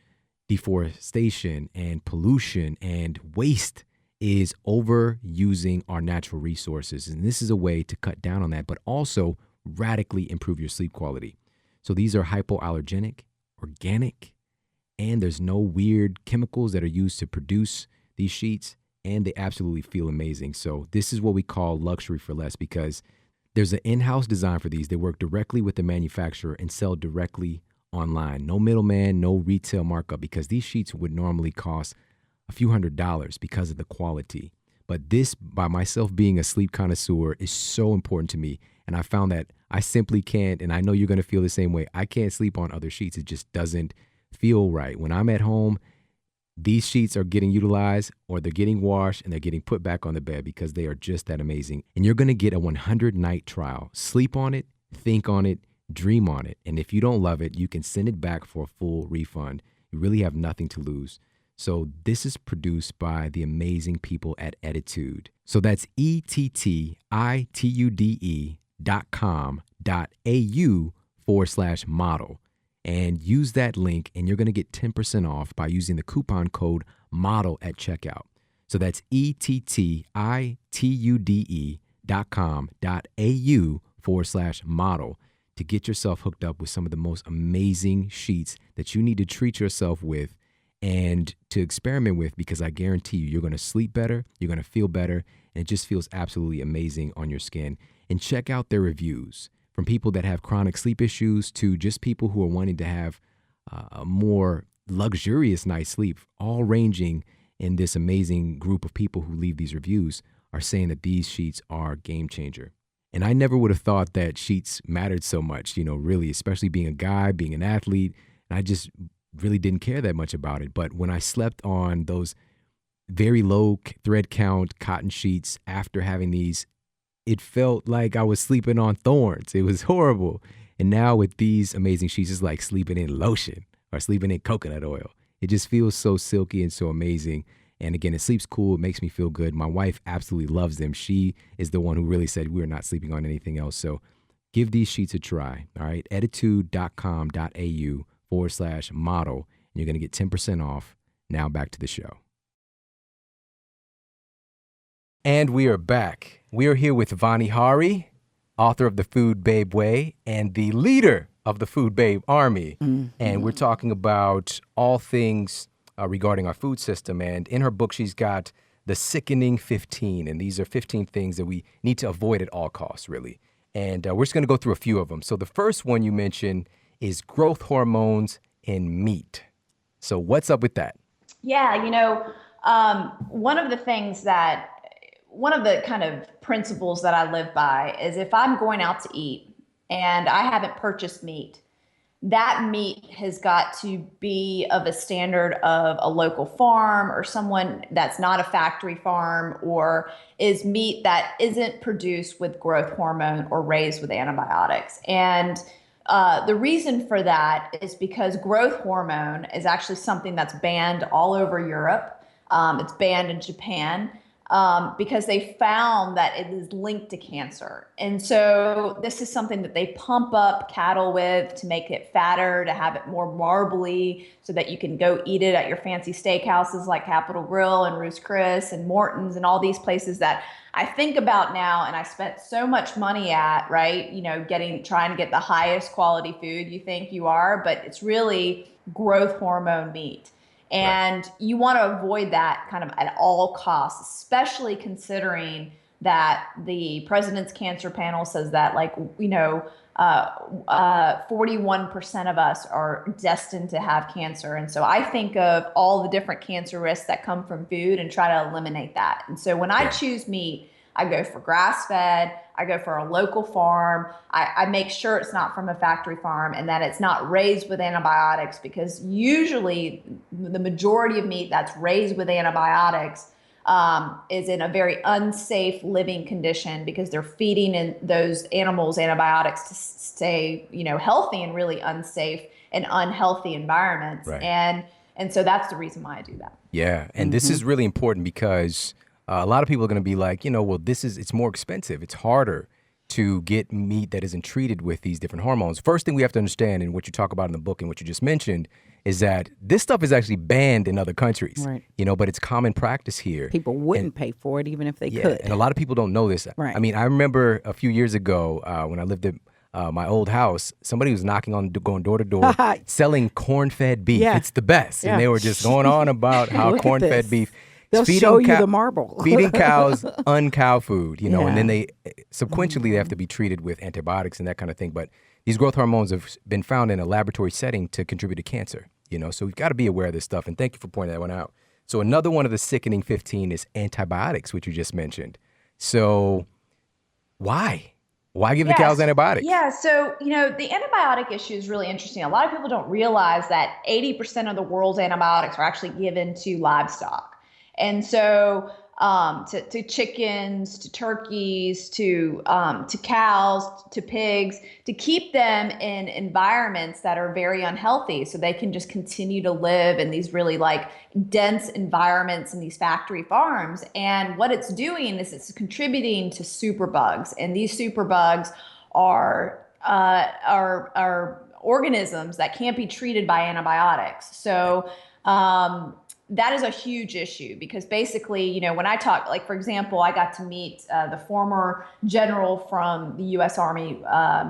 deforestation and pollution and waste is overusing our natural resources. And this is a way to cut down on that, but also radically improve your sleep quality. So these are hypoallergenic, organic, and there's no weird chemicals that are used to produce these sheets, and they absolutely feel amazing. So this is what we call luxury for less because there's an in-house design for these. They work directly with the manufacturer and sell directly online. No middleman, no retail markup because these sheets would normally cost a few $100s because of the quality. But this, by myself being a sleep connoisseur, is so important to me. And I found that I simply can't, and I know you're going to feel the same way, I can't sleep on other sheets. It just doesn't feel right. When I'm at home, these sheets are getting utilized or they're getting washed and they're getting put back on the bed because they are just that amazing. And you're going to get a 100-night trial. Sleep on it, think on it, dream on it. And if you don't love it, you can send it back for a full refund. You really have nothing to lose. So this is produced by the amazing people at Attitude. So that's ettitude.com.au/model. And use that link and you're going to get 10% off by using the coupon code MODEL at checkout. So that's ettitude.com.au/model to get yourself hooked up with some of the most amazing sheets that you need to treat yourself with and to experiment with, because I guarantee you're going to sleep better, you're going to feel better, and it just feels absolutely amazing on your skin. And check out their reviews from people that have chronic sleep issues to just people who are wanting to have a more luxurious night's sleep, all ranging in this amazing group of people who leave these reviews are saying that these sheets are a game changer. And I never would have thought that sheets mattered so much, really, especially being a guy, being an athlete. And I just really didn't care that much about it. But when I slept on those very low thread count cotton sheets after having these, it felt like I was sleeping on thorns. It was horrible. And now with these amazing sheets, it's like sleeping in lotion or sleeping in coconut oil. It just feels so silky and so amazing. And again, it sleeps cool. It makes me feel good. My wife absolutely loves them. She is the one who really said we're not sleeping on anything else. So give these sheets a try. All right. Attitude.com.au/model. And you're going to get 10% off. Now back to the show. And we are back. We are here with Vani Hari, author of The Food Babe Way and the leader of the Food Babe Army. Mm-hmm. And we're talking about all things regarding our food system. And in her book, she's got the Sickening 15. And these are 15 things that we need to avoid at all costs, really. And we're just going to go through a few of them. So the first one you mentioned is growth hormones in meat. So what's up with that? Yeah, one of the kind of principles that I live by is if I'm going out to eat and I haven't purchased meat, that meat has got to be of a standard of a local farm or someone that's not a factory farm, or is meat that isn't produced with growth hormone or raised with antibiotics. And the reason for that is because growth hormone is actually something that's banned all over Europe. It's banned in Japan. Because they found that it is linked to cancer. And so this is something that they pump up cattle with to make it fatter, to have it more marbly so that you can go eat it at your fancy steakhouses like Capitol Grill and Ruth's Chris and Morton's and all these places that I think about now and I spent so much money at, right? Trying to get the highest quality food you think you are, but it's really growth hormone meat. And you want to avoid that kind of at all costs, especially considering that the President's Cancer Panel says that 41% of us are destined to have cancer. And so I think of all the different cancer risks that come from food and try to eliminate that. And so when I choose meat, I go for grass-fed, I go for a local farm, I make sure it's not from a factory farm and that it's not raised with antibiotics, because usually the majority of meat that's raised with antibiotics is in a very unsafe living condition because they're feeding in those animals antibiotics to stay, healthy in really unsafe and unhealthy environments. Right. And so that's the reason why I do that. Yeah, and this is really important because a lot of people are going to be like, it's more expensive. It's harder to get meat that isn't treated with these different hormones. First thing we have to understand, and what you talk about in the book and what you just mentioned, is that this stuff is actually banned in other countries, right? But it's common practice here. People wouldn't pay for it even if they could. And a lot of people don't know this. Right. I mean, I remember a few years ago when I lived at my old house, somebody was going door to door, selling corn-fed beef. Yeah. It's the best. Yeah. And they were just going on about how corn-fed beef. They'll show you the marble. Feeding cows uncow food, and then they sequentially they have Mm-hmm. to be treated with antibiotics and that kind of thing. But these growth hormones have been found in a laboratory setting to contribute to cancer, so we've got to be aware of this stuff. And thank you for pointing that one out. So another one of the sickening 15 is antibiotics, which you just mentioned. So why? Why give the cows antibiotics? Yeah, so, the antibiotic issue is really interesting. A lot of people don't realize that 80% of the world's antibiotics are actually given to livestock. And so to chickens, to turkeys, to cows, to pigs, to keep them in environments that are very unhealthy so they can just continue to live in these really dense environments in these factory farms. And what it's doing is it's contributing to superbugs. And these superbugs are organisms that can't be treated by antibiotics. So that is a huge issue because basically, when I talk, for example, I got to meet the former general from the U.S. Army,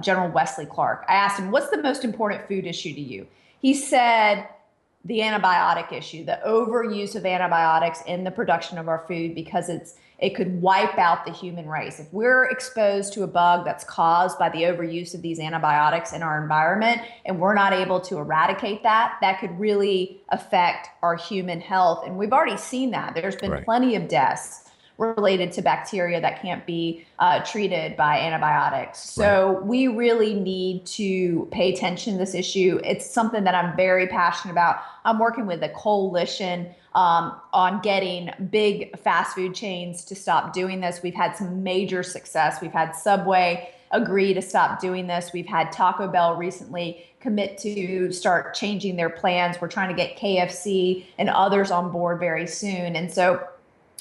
General Wesley Clark. I asked him, what's the most important food issue to you? He said, the antibiotic issue, the overuse of antibiotics in the production of our food, because it could wipe out the human race. If we're exposed to a bug that's caused by the overuse of these antibiotics in our environment and we're not able to eradicate that, that could really affect our human health. And we've already seen that. There's been plenty of deaths related to bacteria that can't be treated by antibiotics. So we really need to pay attention to this issue. It's something that I'm very passionate about. I'm working with a coalition on getting big fast food chains to stop doing this. We've had some major success. We've had Subway agree to stop doing this. We've had Taco Bell recently commit to start changing their plans. We're trying to get KFC and others on board very soon. And so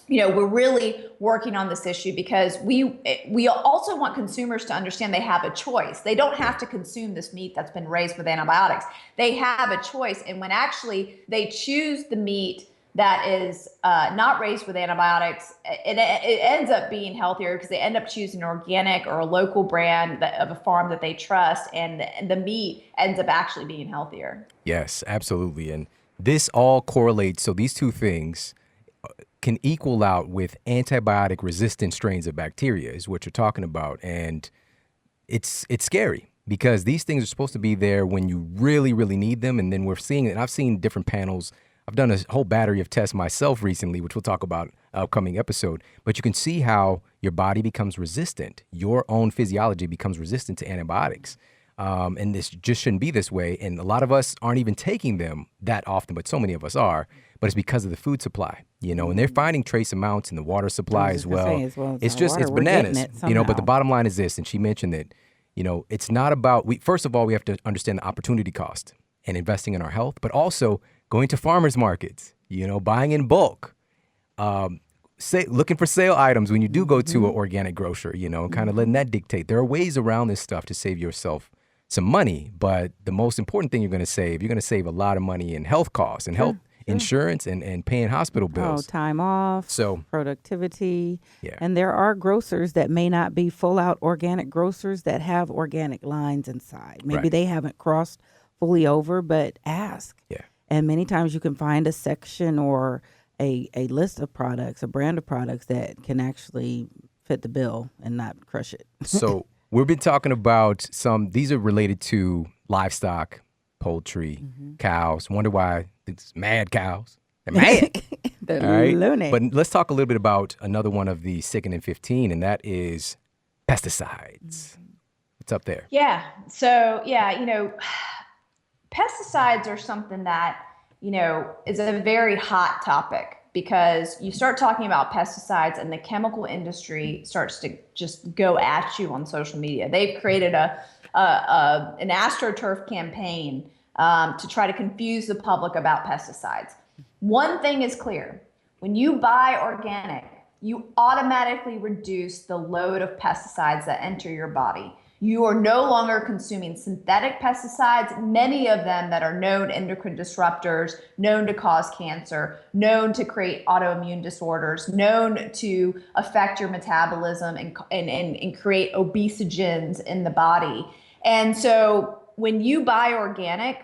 we're really working on this issue because we also want consumers to understand they have a choice. They don't have to consume this meat that's been raised with antibiotics. They have a choice. And when actually they choose the meat that is not raised with antibiotics, it ends up being healthier because they end up choosing an organic or a local brand of a farm that they trust, and the meat ends up actually being healthier. Yes, absolutely. And this all correlates. So these two things can equal out with antibiotic resistant strains of bacteria is what you're talking about. And it's scary. because these things are supposed to be there when you really, really need them. And then we're seeing it. And I've seen different panels. I've done a whole battery of tests myself recently, which we'll talk about upcoming episode. But you can see how your body becomes resistant. Your own physiology becomes resistant to antibiotics. And this just shouldn't be this way. And a lot of us aren't even taking them that often, but so many of us are. But it's because of the food supply, and they're finding trace amounts in the water supply as well. It's bananas, but the bottom line is this. And she mentioned that, it's not about, first of all, we have to understand the opportunity cost and investing in our health, but also going to farmers markets, buying in bulk, looking for sale items when you do go to an organic grocer, and kind of letting that dictate. There are ways around this stuff to save yourself some money, but the most important thing you're going to save a lot of money in health costs and health insurance and paying hospital bills. Time off, productivity. Yeah. And there are grocers that may not be full out organic grocers that have organic lines inside. Maybe they haven't crossed fully over, but ask. Yeah. And many times you can find a section or a list of products, a brand of products that can actually fit the bill and not crush it. So we've been talking about these are related to livestock, poultry, cows. Wonder why it's mad cows. They're mad. They're lunatic. But let's talk a little bit about another one of the Sickening 15, and that is pesticides. What's up there? Yeah. So, pesticides are something that, is a very hot topic, because you start talking about pesticides and the chemical industry starts to just go at you on social media. They've created an AstroTurf campaign to try to confuse the public about pesticides. One thing is clear. When you buy organic, you automatically reduce the load of pesticides that enter your body. You are no longer consuming synthetic pesticides, many of them that are known endocrine disruptors, known to cause cancer, known to create autoimmune disorders, known to affect your metabolism and create obesogens in the body. And so when you buy organic,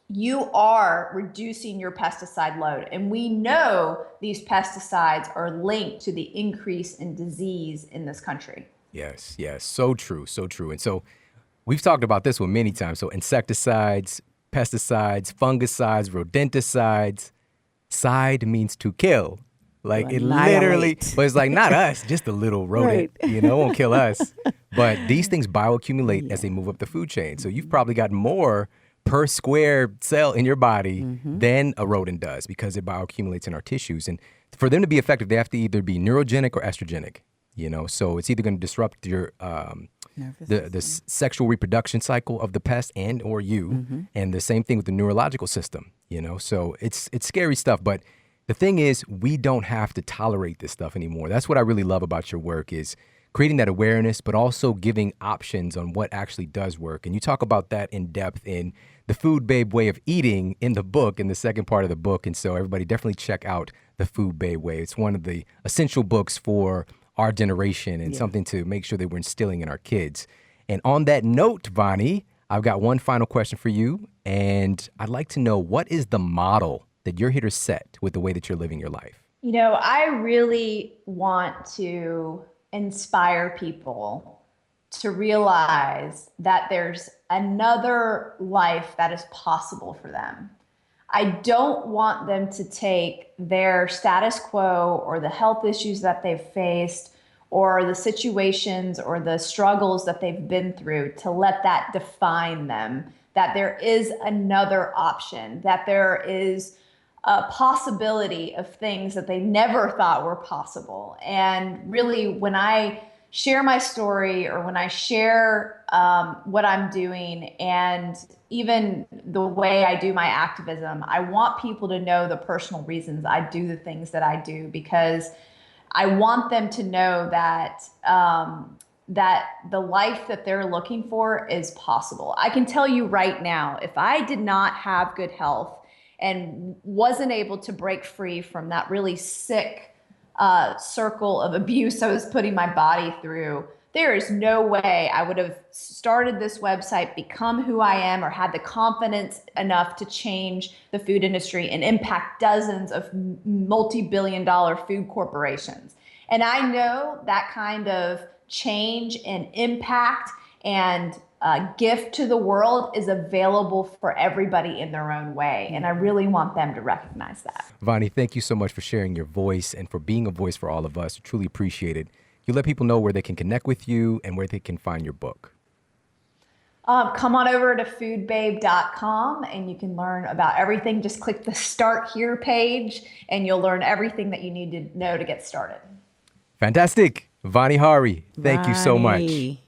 you are reducing your pesticide load. And we know these pesticides are linked to the increase in disease in this country. Yes. So true. And so we've talked about this one many times. So insecticides, pesticides, fungicides, rodenticides. Side means to kill. Like it literally, but it's like not us, just a little rodent, won't kill us. But these things bioaccumulate as they move up the food chain. So you've probably got more per square cell in your body than a rodent does, because it bioaccumulates in our tissues. And for them to be effective, they have to either be neurogenic or estrogenic. So it's either going to disrupt your the sexual reproduction cycle of the pest and or you, and the same thing with the neurological system. So it's scary stuff. But the thing is, we don't have to tolerate this stuff anymore. That's what I really love about your work, is creating that awareness, but also giving options on what actually does work. And you talk about that in depth in the Food Babe Way of Eating in the book, in the second part of the book. And so everybody definitely check out the Food Babe Way. It's one of the essential books for our generation, and something to make sure that we're instilling in our kids. And on that note, Vani, I've got one final question for you. And I'd like to know, what is the model that you're here to set with the way that you're living your life? I really want to inspire people to realize that there's another life that is possible for them. I don't want them to take their status quo or the health issues that they've faced or the situations or the struggles that they've been through to let that define them, that there is another option, that there is a possibility of things that they never thought were possible. And really, when I share my story, or when I share what I'm doing, and even the way I do my activism, I want people to know the personal reasons I do the things that I do, because I want them to know that that the life that they're looking for is possible. I can tell you right now, if I did not have good health and wasn't able to break free from that really sick circle of abuse I was putting my body through, there is no way I would have started this website, become who I am, or had the confidence enough to change the food industry and impact dozens of multi-billion-dollar food corporations. And I know that kind of change and impact and gift to the world is available for everybody in their own way. And I really want them to recognize that. Vani, thank you so much for sharing your voice and for being a voice for all of us. Truly appreciate it. You let people know where they can connect with you and where they can find your book. Come on over to foodbabe.com and you can learn about everything. Just click the Start Here page and you'll learn everything that you need to know to get started. Fantastic. Vani Hari, thank you so much.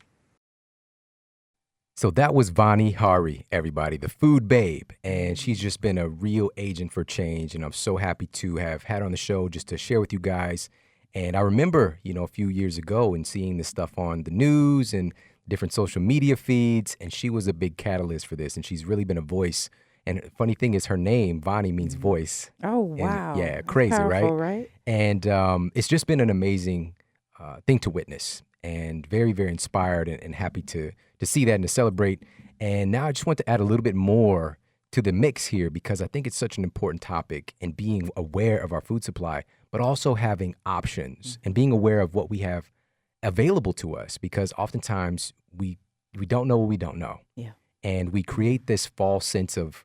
So that was Vani Hari, everybody, the food babe. And she's just been a real agent for change. And I'm so happy to have had her on the show just to share with you guys. And I remember, a few years ago and seeing this stuff on the news and different social media feeds, and she was a big catalyst for this, and she's really been a voice. And funny thing is her name, Vani, means voice. Oh, wow. And, yeah, That's crazy, powerful, right? And it's just been an amazing thing to witness, and very, very inspired and happy to see that and to celebrate. And now I just want to add a little bit more to the mix here, because I think it's such an important topic, and being aware of our food supply, but also having options and being aware of what we have available to us, because oftentimes we don't know what we don't know. Yeah. And we create this false sense of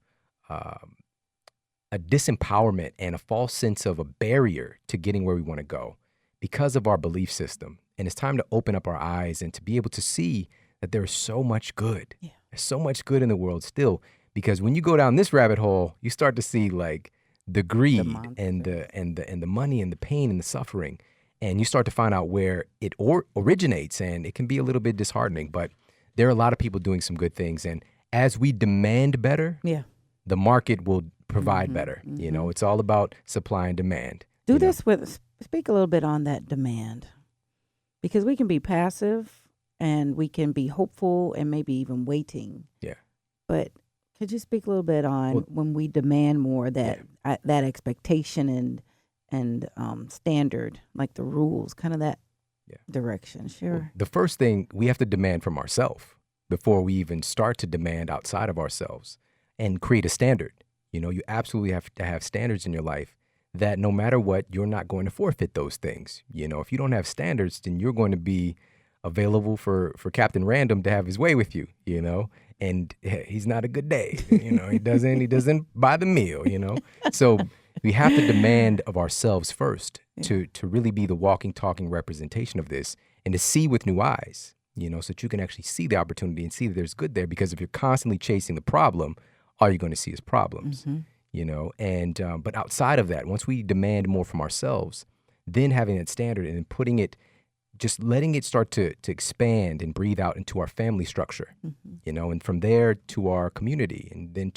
a disempowerment and a false sense of a barrier to getting where we want to go because of our belief system. And it's time to open up our eyes and to be able to see that there's so much good. Yeah. There's so much good in the world still, because when you go down this rabbit hole, you start to see like the greed and the money and the pain and the suffering. And you start to find out where it originates, and it can be a little bit disheartening, but there are a lot of people doing some good things. And as we demand better, the market will provide better. It's all about supply and demand. Speak a little bit on that demand, because we can be passive and we can be hopeful and maybe even waiting. Yeah. But could you speak a little bit on when we demand more, that expectation and standard, like the rules, kind of that direction? Sure. Well, the first thing, we have to demand from ourselves before we even start to demand outside of ourselves and create a standard. You absolutely have to have standards in your life that no matter what, you're not going to forfeit those things. If you don't have standards, then you're going to be available for Captain Random to have his way with you, and he's not a good day. He doesn't buy the meal, So we have to demand of ourselves first to really be the walking, talking representation of this, and to see with new eyes, so that you can actually see the opportunity and see that there's good there. Because if you're constantly chasing the problem, all you're going to see is problems, but outside of that, once we demand more from ourselves, then having that standard and putting it, just letting it start to expand and breathe out into our family structure, and from there to our community, and then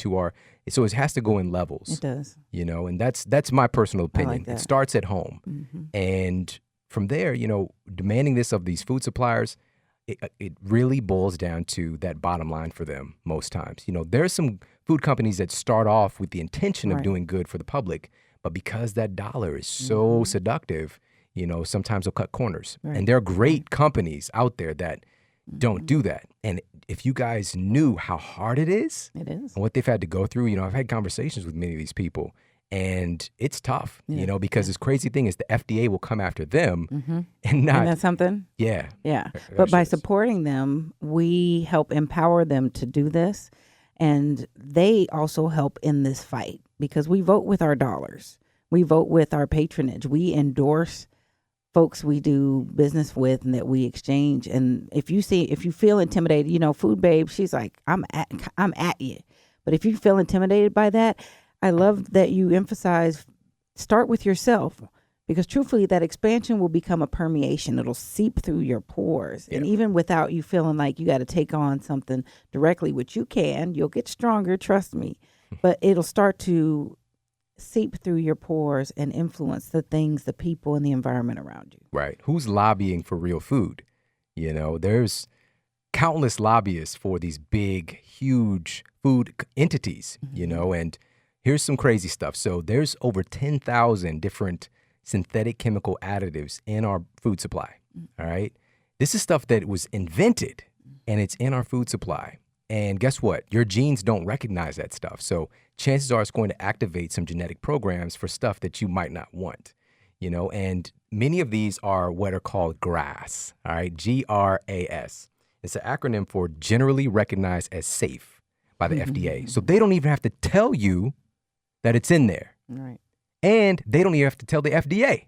so it has to go in levels. It does. And that's my personal opinion. I like that. It starts at home. And from there, demanding this of these food suppliers, it really boils down to that bottom line for them most times. There's some food companies that start off with the intention of doing good for the public, but because that dollar is so seductive, sometimes they'll cut corners. Right. And there are great companies out there that don't do that. And if you guys knew how hard it is and what they've had to go through, I've had conversations with many of these people, and it's tough, because this crazy thing is the FDA will come after them and not. Isn't that something? Yeah. Yeah. But by supporting them, we help empower them to do this. And they also help in this fight, because we vote with our dollars. We vote with our patronage. We endorse folks we do business with and that we exchange. And if you feel intimidated, Food Babe, she's like, I'm at you. But if you feel intimidated by that, I love that you emphasize, start with yourself, because truthfully, that expansion will become a permeation. It'll seep through your pores. And even without you feeling like you got to take on something directly, which you can, you'll get stronger, trust me. But it'll start to seep through your pores and influence the things, the people, and the environment around you. Right. Who's lobbying for real food? There's countless lobbyists for these big, huge food entities, and here's some crazy stuff. So there's over 10,000 different synthetic chemical additives in our food supply. All right. This is stuff that was invented and it's in our food supply. And guess what? Your genes don't recognize that stuff. So chances are it's going to activate some genetic programs for stuff that you might not want, and many of these are what are called GRAS, all right, GRAS. It's an acronym for generally recognized as safe by the FDA. So they don't even have to tell you that it's in there. Right. And they don't even have to tell the FDA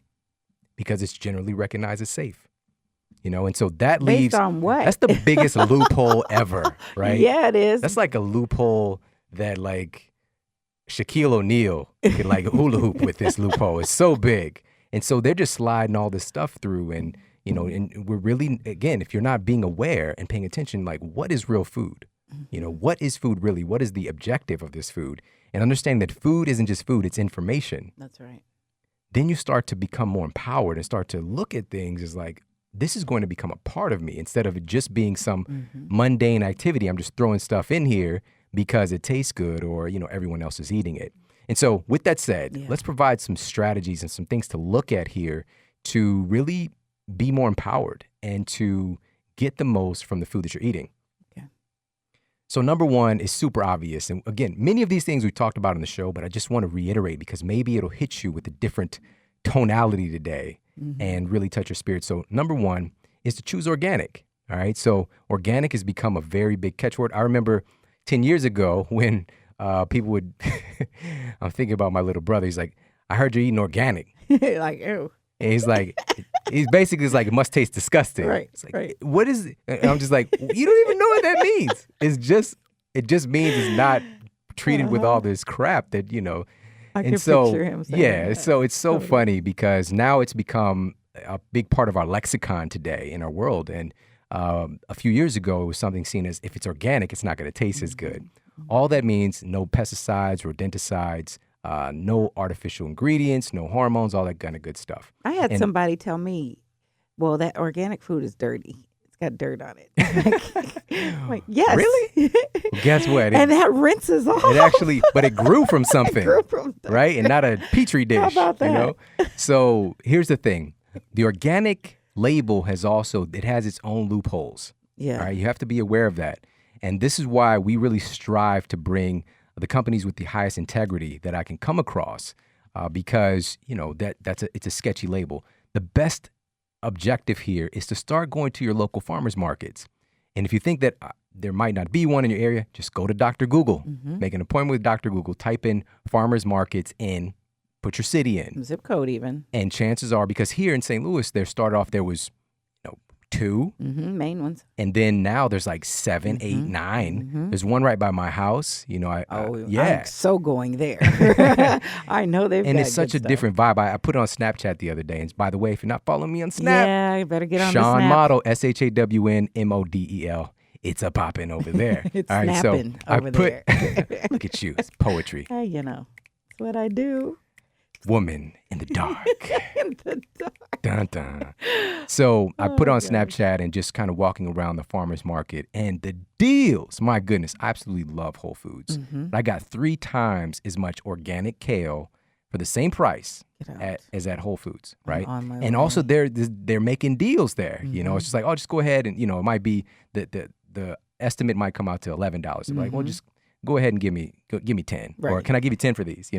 because it's generally recognized as safe. And so that leaves. Based on what? That's the biggest loophole ever, right? Yeah, it is. That's like a loophole that like Shaquille O'Neal could like hula hoop with this loophole. It's so big. And so they're just sliding all this stuff through. And, and we're really, again, if you're not being aware and paying attention, like what is real food? What is food really? What is the objective of this food? And understand that food isn't just food, it's information. That's right. Then you start to become more empowered and start to look at things as like, this is going to become a part of me instead of it just being some mundane activity. I'm just throwing stuff in here because it tastes good or, everyone else is eating it. And so with that said, let's provide some strategies and some things to look at here to really be more empowered and to get the most from the food that you're eating. Okay. So number one is super obvious. And again, many of these things we talked about on the show, but I just want to reiterate because maybe it'll hit you with a different tonality today and really touch your spirit. So number one is to choose organic. All right. So organic has become a very big catchword. I remember 10 years ago when people would, I'm thinking about my little brother. He's like, I heard you're eating organic. Like, ew. And he's like, he's basically like, it must taste disgusting. Right. It's like, right. What is it? And I'm just like, you don't even know what that means. It just means it's not treated with all this crap that, I and can so, picture him saying yeah, that. so it's so Totally. funny because now it's become a big part of our lexicon today in our world. And a few years ago, it was something seen as if it's organic, it's not going to taste as good. All that means no pesticides, rodenticides, no artificial ingredients, no hormones, all that kind of good stuff. I had somebody tell me, well, that organic food is dirty. It's got dirt on it. I'm like, yes. Really? Well, guess what? And that rinses off. It actually, but it grew from something, It grew from right? And not a petri dish. How about that? So here's the thing: the organic label has its own loopholes. Yeah. All right, you have to be aware of that, and this is why we really strive to bring the companies with the highest integrity that I can come across, because it's a sketchy label. The best objective here is to start going to your local farmers markets. And if you think that there might not be one in your area, just go to Dr. Google. Make an appointment with Dr. Google. Type in farmers markets put your city in. Zip code even. And chances are, because here in St. Louis, there was 2. Main ones. And then now there's like 7, 8, 9. There's one right by my house. I'm so going there. I know they've and got it's such good a stuff. different vibe. I put it on Snapchat the other day. And by the way, if you're not following me on Snap, Yeah, you better get on Shawn the Snap. Model, SHAWNMODEL. It's a popping over there. It's All right, snapping over there. Look at you. It's poetry. Hey, it's what I do. Woman in the dark. In the dark. Dun, dun. So I put on gosh. Snapchat and just kind of walking around the farmer's market and the deals. My goodness, I absolutely love Whole Foods. I got 3 times as much organic kale for the same price Get out. as at Whole Foods, right? on my And way. also they're making deals there. It's just like, oh, just go ahead and it might be the estimate might come out to $11. I'm like, well, just go ahead and give me 10, or Right. can I give you 10 for these?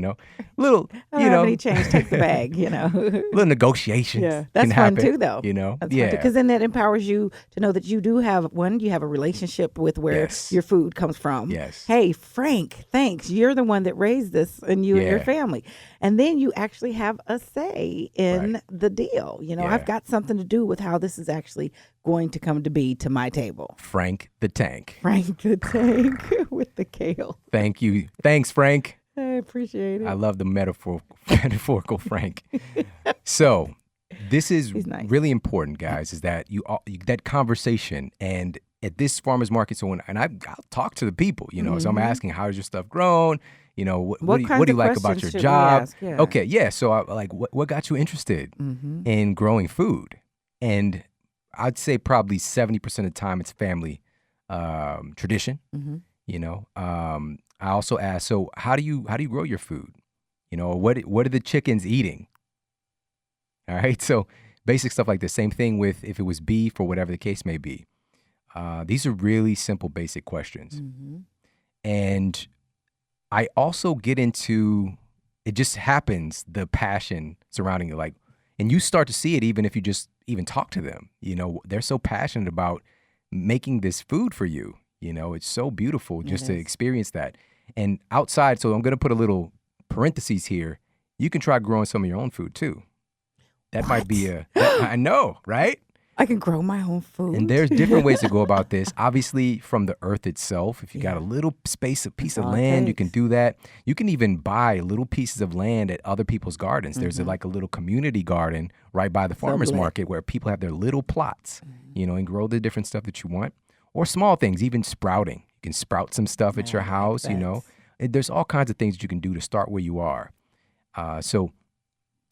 Little, I don't have any change. Take the bag. little negotiations. Yeah, that's can fun happen, too, though. Yeah. Because then that empowers you to know that you do have you have a relationship with where Yes. your food comes from. Yes. Hey, Frank, thanks. You're the one that raised this, and you and your Yeah. family, and then you actually have a say in Right. the deal. Yeah. I've got something to do with how this is actually going to come to be to my table. Frank the Tank. Frank the Tank with the kale. Thank you. Thanks, Frank. I appreciate it. I love the metaphorical Frank. So this is He's nice. really important, guys, is that that conversation. And at this farmer's market, I'll talk to the people, so I'm asking, how is your stuff grown? What do kinds you of like about questions your should we job? ask? Yeah. Okay, yeah. So what got you interested in growing food? And I'd say probably 70% of the time it's family tradition. I also ask, so how do you grow your food? What are the chickens eating? All right, so basic stuff like the same thing with if it was beef or whatever the case may be. These are really simple, basic questions. And I also get into, it just happens, the passion surrounding it. And you start to see it even if you just even talk to them. They're so passionate about making this food for you. You know, it's so beautiful just to is. experience that. And outside, so I'm going to put a little parentheses here. You can try growing some of your own food too. That might be I know, right? I can grow my own food. And there's different ways to go about this. Obviously, from the earth itself, if you got a little space, a piece of land, you can do that. You can even buy little pieces of land at other people's gardens. There's like a little community garden right by the farmer's market where people have their little plots, you know, and grow the different stuff that you want. Or small things, even sprouting. You can sprout some stuff at your house, you know. There's all kinds of things that you can do to start where you are. So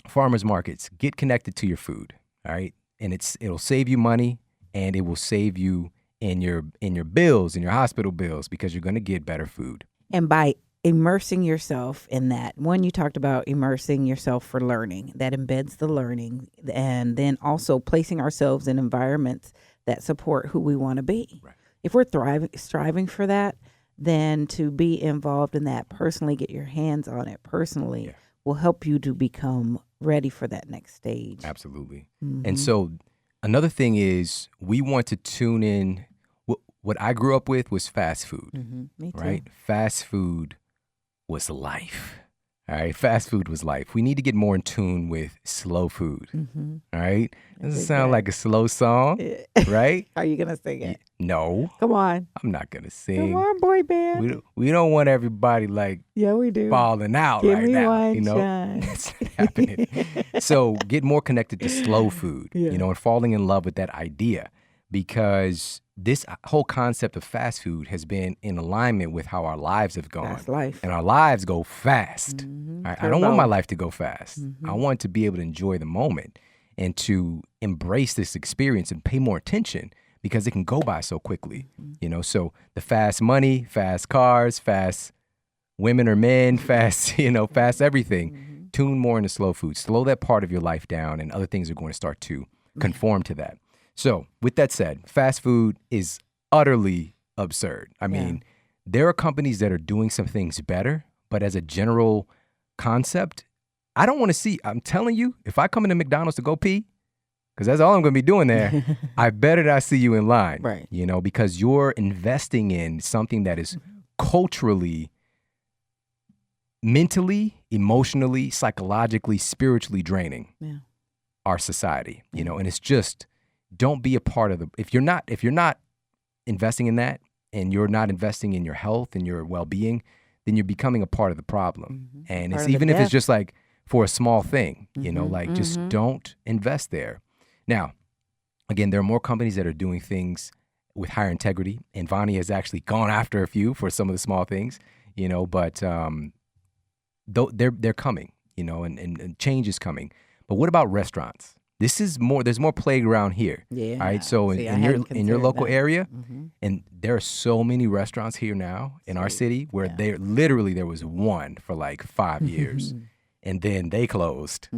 farmers markets, get connected to your food, all right? And it'll save you money, and it will save you in your bills, in your hospital bills, because you're going to get better food. And by immersing yourself in that, one, you talked about immersing yourself for learning. That embeds the learning, and then also placing ourselves in environments that support who we want to be. Right. If we're striving for that, then to be involved in that personally, get your hands on it personally, will help you to become ready for that next stage. Absolutely. And so another thing is we want to tune in. What I grew up with was fast food, Me too. right? Fast food was life. All right. Fast food was life. We need to get more in tune with slow food. All right. Doesn't sound like a slow song, right? Are you going to sing it? No, Come on. I'm not going to sing. Come on, boy band. We don't want everybody like Yeah, we do. falling out Give right me now. one You know, shine. it's not happening. So get more connected to slow food, you know, and falling in love with that idea, because this whole concept of fast food has been in alignment with how our lives have gone. Fast life. And our lives go fast. I don't want my life to go fast. I want to be able to enjoy the moment and to embrace this experience and pay more attention, because it can go by so quickly, you know. So the fast money, fast cars, fast women or men, fast, you know, fast everything. Tune more into slow food. Slow that part of your life down, and other things are going to start to conform to that. So with that said, fast food is utterly absurd. I mean, there are companies that are doing some things better, but as a general concept, I don't want to see, I'm telling you, if I come into McDonald's to go pee, because that's all I'm going to be doing there, I better not see you in line, Right. you know, because you're investing in something that is culturally, mentally, emotionally, psychologically, spiritually draining our society, you know. And it's just, don't be a part of if you're not investing in that, and you're not investing in your health and your well-being, then you're becoming a part of the problem. And it's even if it's just like for a small thing, you know, like just don't invest there. Now, again, there are more companies that are doing things with higher integrity, and Vani has actually gone after a few for some of the small things, you know, but they're coming, you know, and change is coming. But what about restaurants? There's more playground here. Yeah. All right. So in your local area, and there are so many restaurants here now in our city where there was one for like 5 years, and then they closed.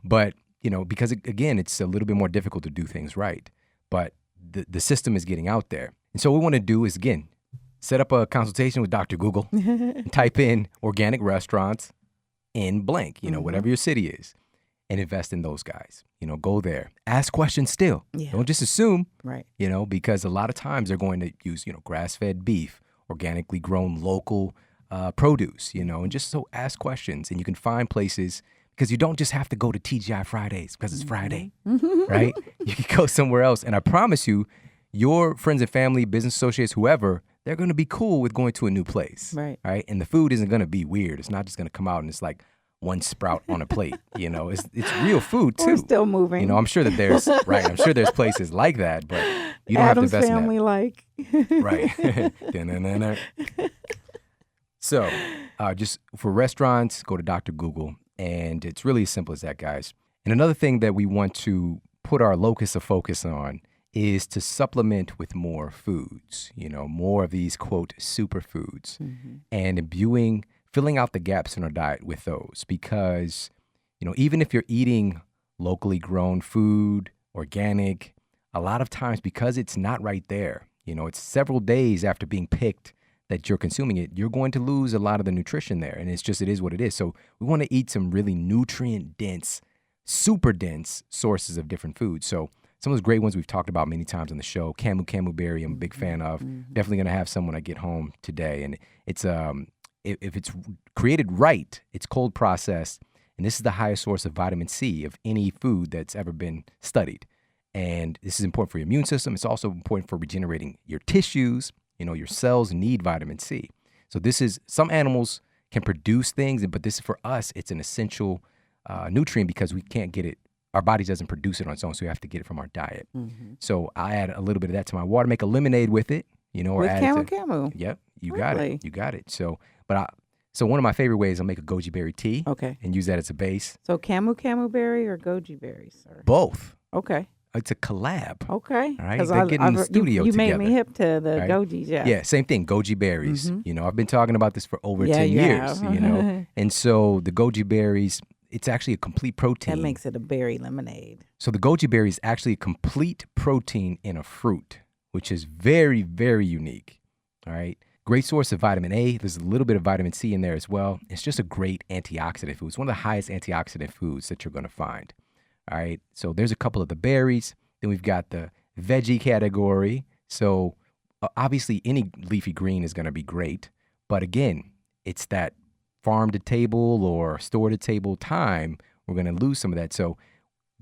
But, you know, because again, it's a little bit more difficult to do things right. But the system is getting out there. And so what we want to do is, again, set up a consultation with Dr. Google, and type in organic restaurants in blank, you know, whatever your city is, and invest in those guys. You know, go there. Ask questions still. Don't just assume, right? You know, because a lot of times they're going to use, you know, grass-fed beef, organically grown local produce, you know, and just so ask questions. And you can find places, because you don't just have to go to TGI Fridays because it's Friday, right? You can go somewhere else. And I promise you, your friends and family, business associates, whoever, they're going to be cool with going to a new place, right? And the food isn't going to be weird. It's not just going to come out and it's like one sprout on a plate, you know. It's real food too. We're still moving. You know, I'm sure that there's I'm sure there's places like that, but you don't Adam's have to invest family in that. Like. Right. So just for restaurants, go to Dr. Google, and it's really as simple as that, guys. And another thing that we want to put our locus of focus on is to supplement with more foods, you know, more of these, quote, superfoods, and filling out the gaps in our diet with those. Because, you know, even if you're eating locally grown food, organic, a lot of times, because it's not right there, you know, it's several days after being picked that you're consuming it, you're going to lose a lot of the nutrition there. And it is what it is. So we want to eat some really nutrient dense, super dense sources of different foods. So some of those great ones we've talked about many times on the show. Camu berry, I'm a big fan of. Definitely going to have some when I get home today. And it's if it's created right, it's cold processed, and this is the highest source of vitamin C of any food that's ever been studied. And this is important for your immune system. It's also important for regenerating your tissues. Your cells need vitamin C. So this is, some animals can produce things, but this, for us, it's an essential nutrient because we can't get it. Our body doesn't produce it on its own, so we have to get it from our diet. So I add a little bit of that to my water, make a lemonade with it, or with add camu. Yep, you Really? got it. You got it. So, so one of my favorite ways, I'll make a goji berry tea. Okay. And use that as a base. So camu berry or goji berries? Or? Both. Okay. It's a collab. Okay. All right. They get in the studio you together. made me hip to the Right? gojis, yeah. Yeah, same thing. Goji berries. I've been talking about this for over Yeah, 10 you years. have. And so the goji berries, it's actually a complete protein. That makes it a berry lemonade. So the goji berry is actually a complete protein in a fruit, which is very, very unique. All right. Great source of vitamin A. There's a little bit of vitamin C in there as well. It's just a great antioxidant food. It's one of the highest antioxidant foods that you're going to find. All right. So there's a couple of the berries. Then we've got the veggie category. So obviously any leafy green is going to be great. But again, it's that farm to table or store to table time. We're going to lose some of that. So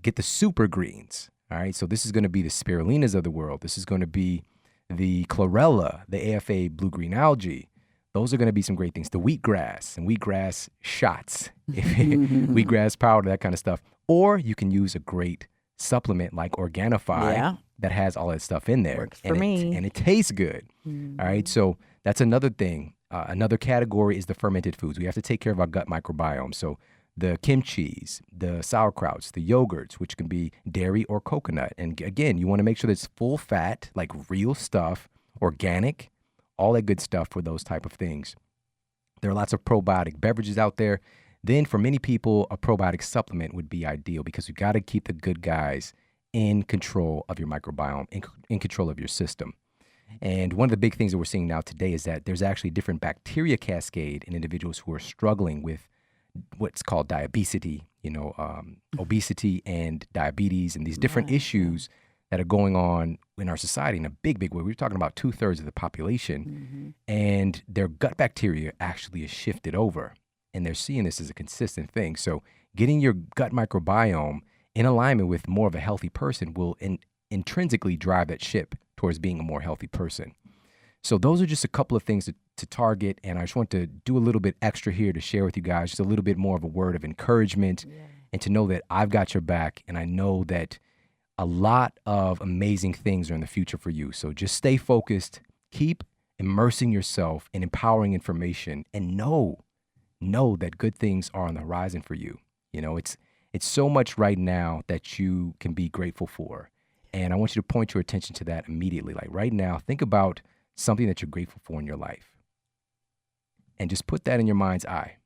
get the super greens. All right. So this is going to be the spirulinas of the world. This is going to be the chlorella, the AFA blue-green algae. Those are going to be some great things. The wheatgrass and wheatgrass shots, wheatgrass powder, that kind of stuff. Or you can use a great supplement like Organifi that has all that stuff in there. Works for me. And it tastes good. All right. So that's another thing. Another category is the fermented foods. We have to take care of our gut microbiome. So the kimchis, the sauerkrauts, the yogurts, which can be dairy or coconut. And again, you want to make sure that it's full fat, like real stuff, organic, all that good stuff for those type of things. There are lots of probiotic beverages out there. Then for many people, a probiotic supplement would be ideal because you got to keep the good guys in control of your microbiome, in control of your system. And one of the big things that we're seeing now today is that there's actually different bacteria cascade in individuals who are struggling with what's called diabetes, obesity and diabetes and these different issues that are going on in our society in a big, big way. We're talking about 2/3 of the population, and their gut bacteria actually is shifted over. And they're seeing this as a consistent thing. So getting your gut microbiome in alignment with more of a healthy person will intrinsically drive that ship towards being a more healthy person. So those are just a couple of things to target. And I just want to do a little bit extra here to share with you guys, just a little bit more of a word of encouragement and to know that I've got your back. And I know that a lot of amazing things are in the future for you. So just stay focused, keep immersing yourself in empowering information, and know that good things are on the horizon for you. It's so much right now that you can be grateful for. And I want you to point your attention to that immediately. Like right now, think about something that you're grateful for in your life. And just put that in your mind's eye.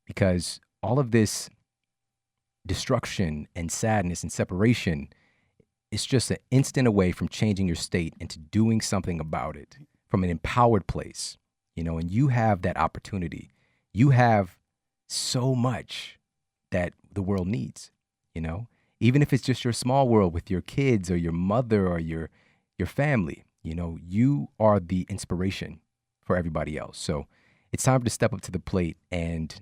Because all of this destruction and sadness and separation is just an instant away from changing your state into doing something about it from an empowered place. And you have that opportunity. You have so much that the world needs, even if it's just your small world with your kids or your mother or your family, you are the inspiration for everybody else. So it's time to step up to the plate and,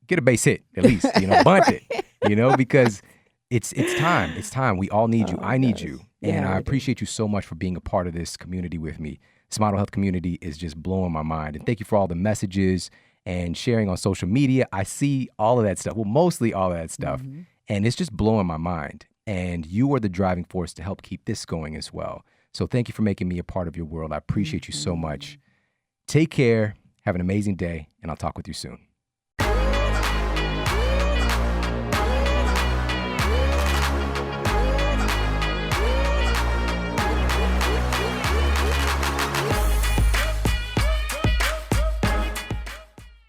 get a base hit at least, bunt it, because it's time. It's time. We all need you. I need you. And I appreciate you so much for being a part of this community with me. This Model Health community is just blowing my mind. And thank you for all the messages and sharing on social media. I see all of that stuff. Well, mostly all of that stuff. And it's just blowing my mind. And you are the driving force to help keep this going as well. So thank you for making me a part of your world. I appreciate you so much. Take care. Have an amazing day. And I'll talk with you soon.